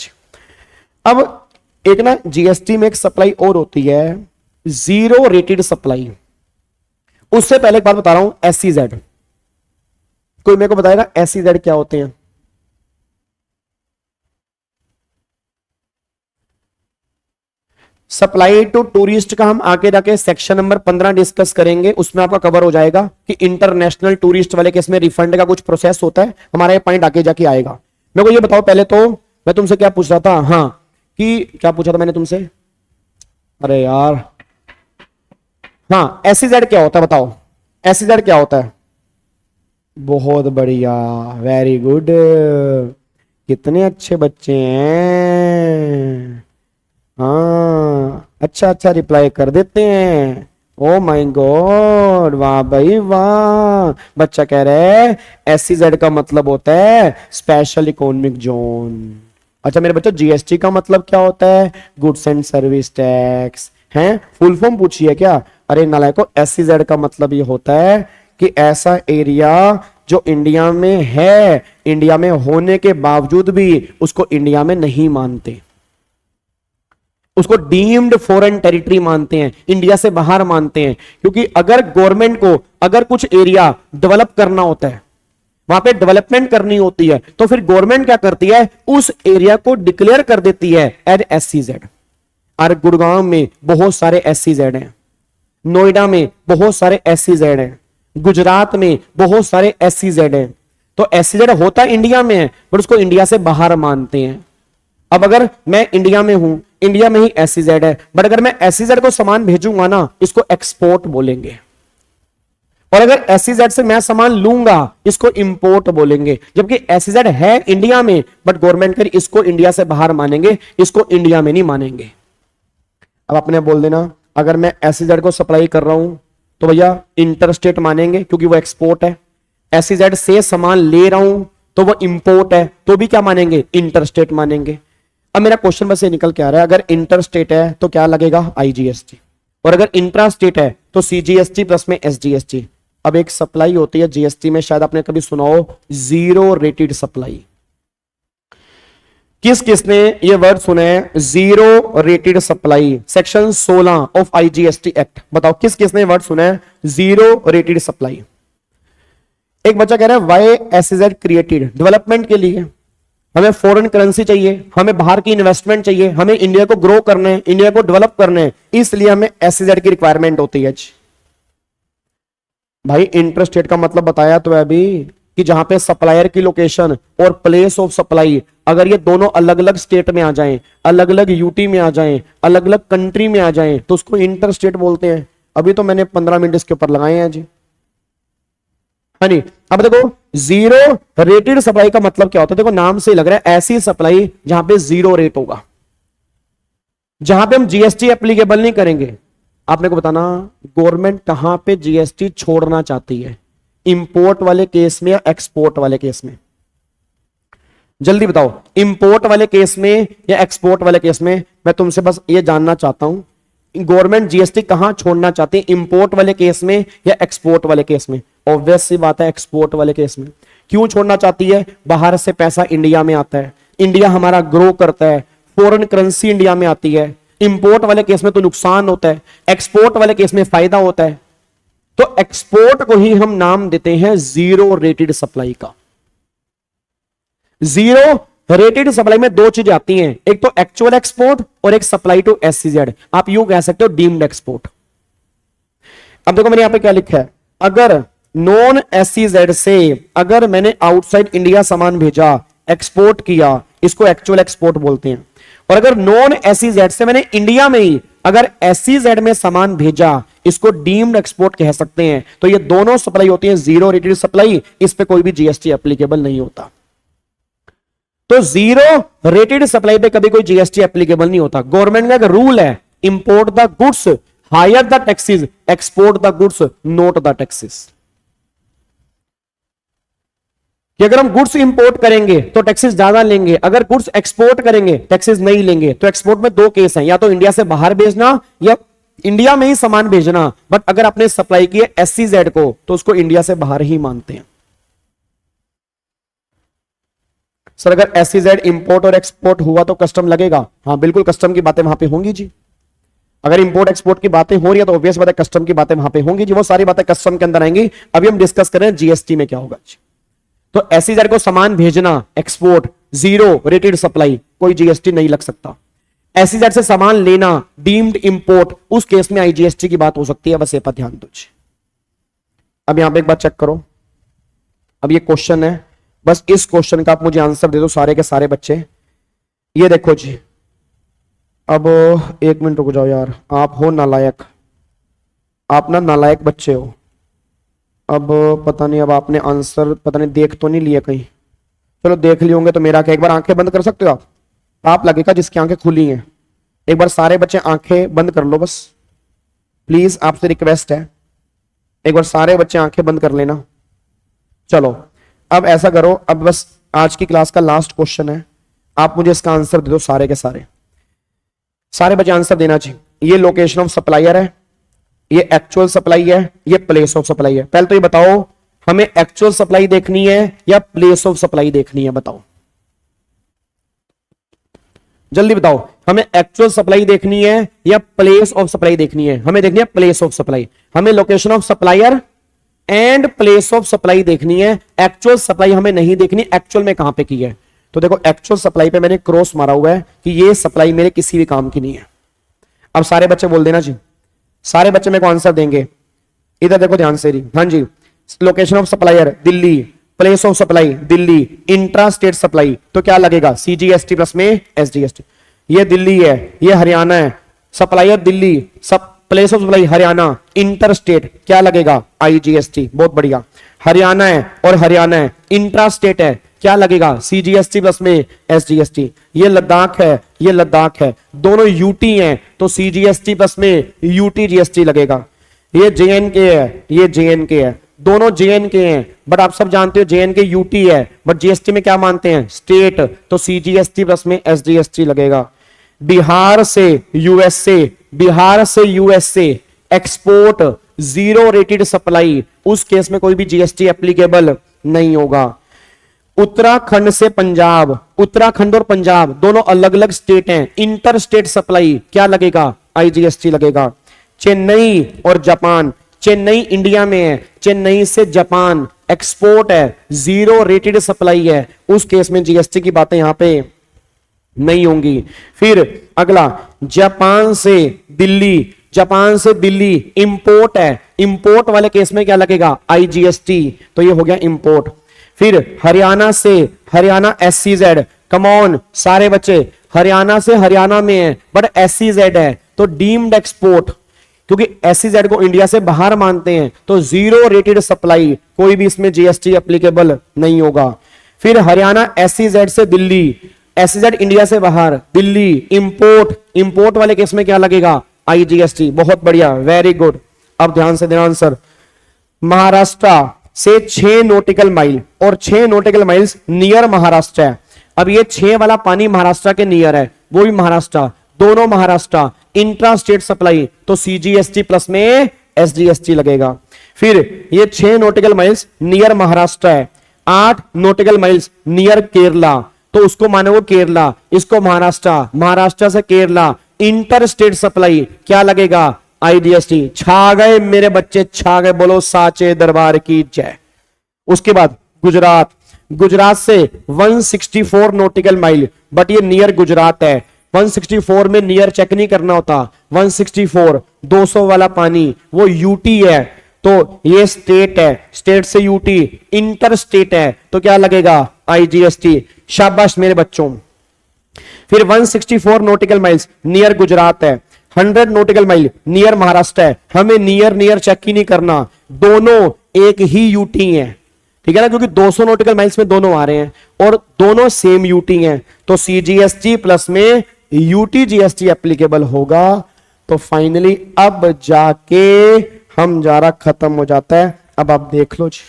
अब एक ना जीएसटी में एक सप्लाई और होती है जीरो रेटेड सप्लाई। उससे पहले एक बात बता रहा हूं, एससीजेड, कोई मेरे को बताएगा एससीजेड क्या होते हैं? सप्लाई टू टूरिस्ट का हम आगे जाके सेक्शन नंबर 15 डिस्कस करेंगे, उसमें आपका कवर हो जाएगा कि इंटरनेशनल टूरिस्ट वाले केस में रिफंड का कुछ प्रोसेस होता है, हमारा ये पॉइंट आगे जाके आएगा। मेरे को ये बताओ पहले तो मैं तुमसे क्या पूछ रहा था, हाँ कि क्या पूछा था मैंने तुमसे, अरे यार हाँ एससीजेड क्या होता है बताओ, एससीजेड क्या होता है? बहुत बढ़िया, वेरी गुड, कितने अच्छे बच्चे हैं, हाँ अच्छा रिप्लाई कर देते हैं। ओ माय गॉड, वाह भाई वाह। बच्चा कह रहा है एससीजेड का मतलब होता है स्पेशल इकोनॉमिक जोन। अच्छा मेरे बच्चों जीएसटी का मतलब क्या होता है? Goods and service tax. हैं फुल फॉर्म पूछी है क्या? अरे नालायको, एससीजेड का मतलब ये होता है कि ऐसा एरिया जो इंडिया में है, इंडिया में होने के बावजूद भी उसको इंडिया में नहीं मानते, उसको डीम्ड फॉरेन टेरिटरी मानते हैं, इंडिया से बाहर मानते हैं। क्योंकि अगर गवर्नमेंट को अगर कुछ एरिया डेवलप करना होता है, वहां पे डेवलपमेंट करनी होती है, तो फिर गवर्नमेंट क्या करती है? उस एरिया को डिक्लेयर कर देती है एज एससीजेड। और गुड़गांव में बहुत सारे एससीजेड हैं, नोएडा में बहुत सारे एससीजेड हैं, गुजरात में बहुत सारे एससीजेड हैं। तो एससीजेड होता इंडिया में है पर उसको इंडिया से बाहर मानते हैं। अब अगर मैं इंडिया में हूं, इंडिया में ही एससीजेड है, बट अगर मैं एससीजेड को सामान भेजूंगा ना, इसको एक्सपोर्ट बोलेंगे। और अगर एससीजेड से मैं सामान लूंगा, इसको इंपोर्ट बोलेंगे। जबकि एससीजेड है इंडिया में, बट गवर्नमेंट कर इसको इंडिया से बाहर मानेंगे, इसको इंडिया में नहीं मानेंगे। अब आपने बोल देना अगर मैं एससीजेड को सप्लाई कर रहा हूं तो भैया इंटरस्टेट मानेंगे क्योंकि वो एक्सपोर्ट है। एससीजेड से सामान ले रहा हूं तो वो इंपोर्ट है, तो भी क्या मानेंगे? इंटरस्टेट मानेंगे। अब मेरा क्वेश्चन बस ये निकल के आ रहा है, अगर इंटरस्टेट है तो क्या लगेगा? आईजीएसटी, और अगर इंट्रास्टेट है तो सीजीएसटी प्लस में एसजीएसटी। अब एक सप्लाई होती है जीएसटी में, शायद आपने कभी सुना हो, जीरो रेटेड सप्लाई। किस किसने ये वर्ड सुने हैं? Zero rated supply, section 16 of IGST act. बताओ किस किसने वर्ड सुना है जीरो रेटेड सप्लाई? एक बच्चा कह रहा है वाई एससीजेड क्रिएटेड? डेवलपमेंट के लिए, हमें फॉरेन करेंसी चाहिए, हमें बाहर की इन्वेस्टमेंट चाहिए, हमें इंडिया को ग्रो करना है, इंडिया को डेवलप करना है, इसलिए हमें एससीजेड की रिक्वायरमेंट होती है। भाई इंटरस्टेट का मतलब बताया तो है अभी कि जहां पे सप्लायर की लोकेशन और प्लेस ऑफ सप्लाई अगर ये दोनों अलग अलग स्टेट में आ जाएं, अलग अलग यूटी में आ जाएं, अलग अलग कंट्री में आ जाएं, तो उसको इंटरस्टेट बोलते हैं। अभी तो मैंने 15 मिनट इसके ऊपर लगाए हैं जी, है नहीं। अब देखो जीरो रेटेड सप्लाई का मतलब क्या होता है? देखो नाम से लग रहा है ऐसी सप्लाई जहां पे जीरो रेट होगा, जहां पे हम जीएसटी एप्लीकेबल नहीं करेंगे। आप मेरे को बताना गवर्नमेंट कहां पे जीएसटी छोड़ना चाहती है, इंपोर्ट वाले केस में या एक्सपोर्ट वाले केस में? जल्दी बताओ, इंपोर्ट वाले केस में या एक्सपोर्ट वाले केस में? मैं तुमसे बस ये जानना चाहता हूं गवर्नमेंट जीएसटी कहां छोड़ना चाहती है, इंपोर्ट वाले केस में या एक्सपोर्ट वाले केस में? ऑब्वियस सी बात है एक्सपोर्ट वाले केस में। क्यों छोड़ना चाहती है? बाहर से पैसा इंडिया में आता है, इंडिया हमारा ग्रो करता है, फॉरेन करेंसी इंडिया में आती है। इंपोर्ट वाले केस में तो नुकसान होता है, एक्सपोर्ट वाले केस में फायदा होता है। तो एक्सपोर्ट को ही हम नाम देते हैं जीरो रेटेड सप्लाई का। जीरो रेटेड सप्लाई में दो चीजें आती हैं, एक तो एक्चुअल एक्सपोर्ट और एक सप्लाई टू एससीजेड। आप यूं कह सकते हो डीम्ड एक्सपोर्ट। अब देखो मैंने यहां पे क्या लिखा है, अगर नॉन एससीजेड से अगर मैंने आउटसाइड इंडिया सामान भेजा, एक्सपोर्ट किया, इसको एक्चुअल एक्सपोर्ट बोलते हैं। और अगर नॉन एससीजेड से मैंने इंडिया में ही अगर एससीजेड में सामान भेजा, इसको डीम्ड एक्सपोर्ट कह सकते हैं। तो ये दोनों सप्लाई होती है जीरो रेटेड सप्लाई, इस पे कोई भी जीएसटी एप्लीकेबल नहीं होता। तो जीरो रेटेड सप्लाई पे कभी कोई जीएसटी एप्लीकेबल नहीं होता। गवर्नमेंट का एक रूल है, import the goods higher the taxes, export the goods not the taxes. कि अगर हम गुड्स इंपोर्ट करेंगे तो टैक्सेस ज्यादा लेंगे, अगर गुड्स एक्सपोर्ट करेंगे टैक्सेस नहीं लेंगे। तो एक्सपोर्ट में दो केस हैं, या तो इंडिया से बाहर भेजना या इंडिया में ही सामान भेजना। बट अगर आपने सप्लाई की है SEZ को तो उसको इंडिया से बाहर ही मानते हैं। सर अगर SEZ इंपोर्ट और एक्सपोर्ट हुआ तो कस्टम लगेगा? हाँ बिल्कुल, कस्टम की बातें वहां पे होंगी जी। अगर इंपोर्ट एक्सपोर्ट की बातें हो रही है तो ऑब्वियस बात है कस्टम की बातें वहां पे होंगी जी। वो सारी बातें कस्टम के अंदर आएंगी। अभी हम डिस्कस कर रहे हैं जीएसटी में क्या होगा जी। तो SEZ को सामान भेजना, एक्सपोर्ट, जीरो रेटेड सप्लाई, कोई जीएसटी नहीं लग सकता। SEZ से सामान लेना, डीम्ड इंपोर्ट, उस केस में IGST की बात हो सकती है। बस ये पर ध्यान दो जी। अब यहां पे एक बात चेक करो, अब ये क्वेश्चन है, बस इस क्वेश्चन का आप मुझे आंसर दे दो सारे के सारे बच्चे। ये देखो जी, अब एक मिनट रुक जाओ यार, आप हो नालायक, आप ना नालायक बच्चे हो। अब पता नहीं, अब आपने आंसर पता नहीं देख तो नहीं लिया कहीं, चलो देख लिए होंगे तो मेरा क्या, एक बार आंखें बंद कर सकते हो आप लगेगा जिसकी आंखें खुली हैं, एक बार सारे बच्चे आंखें बंद कर लो बस, प्लीज आपसे रिक्वेस्ट है, एक बार सारे बच्चे आंखें बंद कर लेना। चलो अब ऐसा करो, अब बस आज की क्लास का लास्ट क्वेश्चन है, आप मुझे इसका आंसर दे दो सारे के सारे। सारे बच्चे आंसर देना चाहिए। ये लोकेशन ऑफ सप्लायर है, ये एक्चुअल सप्लाई है, ये प्लेस ऑफ सप्लाई है। पहले तो ये बताओ हमें एक्चुअल सप्लाई देखनी है या प्लेस ऑफ सप्लाई देखनी है, बताओ जल्दी बताओ, हमें एक्चुअल सप्लाई देखनी है या प्लेस ऑफ सप्लाई देखनी है? हमें देखनी है प्लेस ऑफ सप्लाई। हमें location of supplier and place of supply देखनी है, एक्चुअल सप्लाई हमें नहीं देखनी एक्चुअल में कहां पे की है। तो देखो एक्चुअल सप्लाई पे मैंने क्रॉस मारा हुआ है कि ये सप्लाई मेरे किसी भी काम की नहीं है। अब सारे बच्चे बोल देना जी, सारे बच्चे मेरे को आंसर देंगे। इधर देखो ध्यान से जी, हाँ जी। Location of supplier Delhi, place of supply Delhi, intra state supply तो क्या लगेगा? CGST प्लस में SGST। ये दिल्ली है, ये हरियाणा है, सप्लायर दिल्ली, सब place of supply Haryana, inter state क्या लगेगा? IGST। बहुत बढ़िया, हरियाणा है और हरियाणा है, इंट्रा स्टेट है क्या लगेगा? CGST प्लस में SGST। ये लद्दाख है, ये लद्दाख है, दोनों यूटी हैं तो CGST प्लस में UT GST लगेगा। ये JNK है, ये JNK है, दोनों JNK हैं, बट आप सब जानते हो JNK UT है, बट GST में क्या मानते हैं? स्टेट, तो CGST प्लस में SGST लगेगा। बिहार से USA, बिहार से USA export zero rated supply, उस केस में कोई भी GST एप्लीकेबल नहीं होगा। उत्तराखंड से पंजाब, उत्तराखंड और पंजाब दोनों अलग अलग स्टेट हैं, इंटर स्टेट सप्लाई क्या लगेगा? IGST लगेगा। चेन्नई और जापान, चेन्नई इंडिया में है, चेन्नई से जापान एक्सपोर्ट है, जीरो रेटेड सप्लाई है, उस केस में GST की बातें यहां पे नहीं होंगी। फिर अगला जापान से दिल्ली, जापान से दिल्ली इंपोर्ट है, इंपोर्ट वाले केस में क्या लगेगा? IGST, तो ये हो गया इंपोर्ट। फिर हरियाणा से हरियाणा SEZ, कम ऑन सारे बच्चे, हरियाणा से हरियाणा में है बट SEZ है तो डीम्ड एक्सपोर्ट, क्योंकि SEZ को इंडिया से बाहर मानते हैं तो जीरो रेटेड सप्लाई, कोई भी इसमें GST एप्लीकेबल नहीं होगा। फिर हरियाणा SEZ से दिल्ली, SEZ इंडिया से बाहर, दिल्ली इंपोर्ट, इंपोर्ट वाले केस में क्या लगेगा? IGST। बहुत बढ़िया, वेरी गुड। अब ध्यान से देना आंसर। महाराष्ट्र से 6 नॉटिकल माइल और 6 नॉटिकल माइल्स नियर महाराष्ट्र है। अब ये 6 वाला पानी महाराष्ट्र के नियर है, वो भी महाराष्ट्र, दोनों महाराष्ट्र, इंट्रा स्टेट सप्लाई तो CGST प्लस में SGST लगेगा। फिर ये 6 नॉटिकल माइल्स नियर महाराष्ट्र है, 8 नॉटिकल माइल्स नियर केरला तो उसको माने वो केरला, इसको महाराष्ट्र, महाराष्ट्र से केरला, इंटर स्टेट सप्लाई क्या लगेगा? IGST। छा गए मेरे बच्चे, छा गए, बोलो साचे दरबार की जय। उसके बाद गुजरात, गुजरात से 164 नॉटिकल माइल, बट ये नियर गुजरात है, 164 में नियर चेक नहीं करना होता, 164 200 वाला पानी वो UT है तो ये स्टेट है, स्टेट से UT, इंटर स्टेट है तो क्या लगेगा? IGST। शाबाश मेरे बच्चों। फिर 164 नॉटिकल माइल्स नियर गुजरात है, 100 नॉटिकल माइल नियर महाराष्ट्र है, हमें नियर चेक ही नहीं करना, दोनों एक ही यूटी है, ठीक है ना, क्योंकि 200 नॉटिकल माइल्स में दोनों आ रहे हैं और दोनों सेम यूटी हैं, तो सीजीएसटी प्लस में यूटीजीएसटी एप्लीकेबल होगा। तो फाइनली अब जाके हम जारा खत्म हो जाता है। अब आप देख लो जी,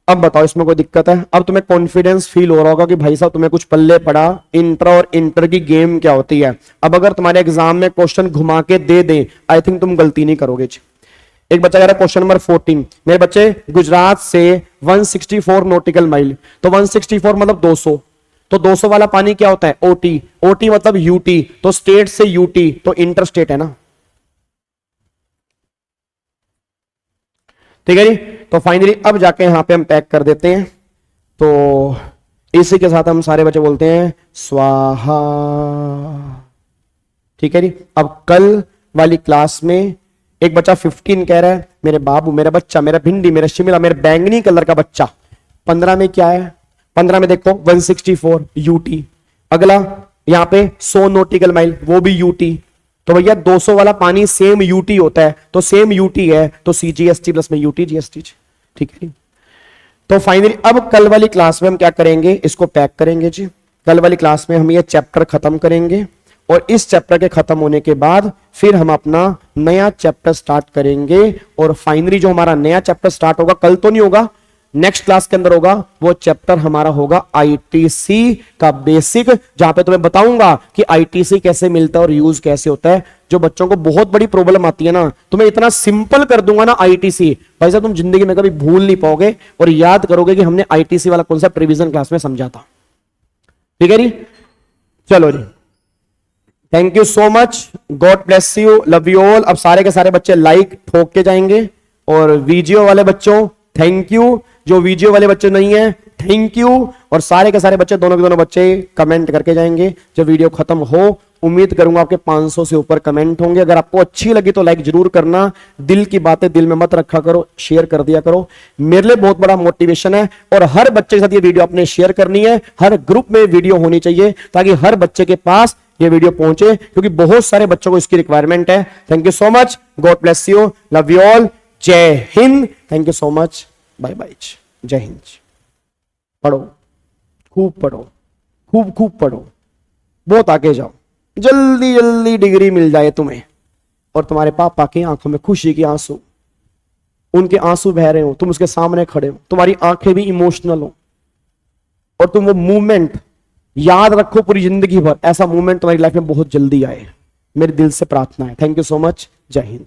अब बताओ इसमें कोई दिक्कत है? अब तुम्हें कॉन्फिडेंस फील हो रहा होगा कि भाई साहब तुम्हें कुछ पल्ले पड़ा, इंटर और इंटर की गेम क्या होती है। अब अगर तुम्हारे एग्जाम में क्वेश्चन घुमा के दे दें, आई थिंक तुम गलती नहीं करोगे जी। एक बच्चा कह रहा है क्वेश्चन नंबर 14, मेरे बच्चे गुजरात से 164 नॉटिकल माइल, तो 164 मतलब 200, तो 200 वाला पानी क्या होता है? ओटी, ओटी मतलब यूटी, तो स्टेट से यूटी तो इंटर स्टेट है ना, ठीक है जी। तो फाइनली अब जाके यहां पे हम पैक कर देते हैं। तो इसी के साथ हम सारे बच्चे बोलते हैं स्वाहा, ठीक है जी। अब कल वाली क्लास में एक बच्चा 15 कह रहा है मेरे बाबू, मेरा बच्चा, मेरा भिंडी, मेरा शिमला, मेरा बैंगनी कलर का बच्चा, 15 में क्या है? 15 में देखो 164 यूटी, अगला यहां पे 100 नॉटिकल माइल वो भी यूटी, तो भैया 200 वाला पानी सेम यूटी होता है, तो सेम यूटी है तो सीजीएसटी प्लस में यूटी जीएसटी, ठीक है। तो फाइनली अब कल वाली क्लास में हम क्या करेंगे, इसको पैक करेंगे जी। कल वाली क्लास में हम ये चैप्टर खत्म करेंगे और इस चैप्टर के खत्म होने के बाद फिर हम अपना नया चैप्टर स्टार्ट करेंगे और फाइनली जो हमारा नया चैप्टर स्टार्ट होगा, कल तो नहीं होगा, नेक्स्ट क्लास के अंदर होगा, वो चैप्टर हमारा होगा आईटीसी का बेसिक, जहां पे तुम्हें बताऊंगा कि आईटीसी कैसे मिलता है और यूज कैसे होता है। जो बच्चों को बहुत बड़ी प्रॉब्लम आती है ना, तुम्हें इतना सिंपल कर दूंगा ना आईटीसी, भाई साहब तुम जिंदगी में कभी भूल नहीं पाओगे और याद करोगे कि हमने आईटीसी वाला कॉन्सेप्ट रिवीजन क्लास में समझा था, ठीक है जी। चलो जी, thank you so much, God bless you, love you all. अब सारे के सारे बच्चे लाइक ठोक के जाएंगे और वीडियो वाले बच्चों थैंक यू, जो वीडियो वाले बच्चे नहीं है थैंक यू, और सारे के सारे बच्चे, दोनों के दोनों बच्चे कमेंट करके जाएंगे। जब वीडियो खत्म हो उम्मीद करूंगा आपके 500 से ऊपर कमेंट होंगे। अगर आपको अच्छी लगी तो लाइक जरूर करना, दिल की बातें दिल में मत रखा करो, शेयर कर दिया करो, मेरे लिए बहुत बड़ा मोटिवेशन है। और हर बच्चे के साथ ये वीडियो आपने शेयर करनी है, हर ग्रुप में वीडियो होनी चाहिए ताकि हर बच्चे के पास ये वीडियो पहुंचे, क्योंकि बहुत सारे बच्चों को इसकी रिक्वायरमेंट है। Thank you so much, God bless you, love you all, जय हिंद, thank you so much, bye bye, जय हिंद। पढ़ो, खूब पढ़ो, खूब खूब पढ़ो, बहुत आगे जाओ, जल्दी जल्दी डिग्री मिल जाए तुम्हें और तुम्हारे पापा की आंखों में खुशी के आंसू, उनके आंसू बह रहे हो, तुम उसके सामने खड़े हो, तुम्हारी आंखें भी इमोशनल हो और तुम वो मूवमेंट याद रखो पूरी जिंदगी भर। ऐसा मूवमेंट तुम्हारी लाइफ में बहुत जल्दी आए, मेरे दिल से प्रार्थना है। थैंक यू सो मच, जय हिंद।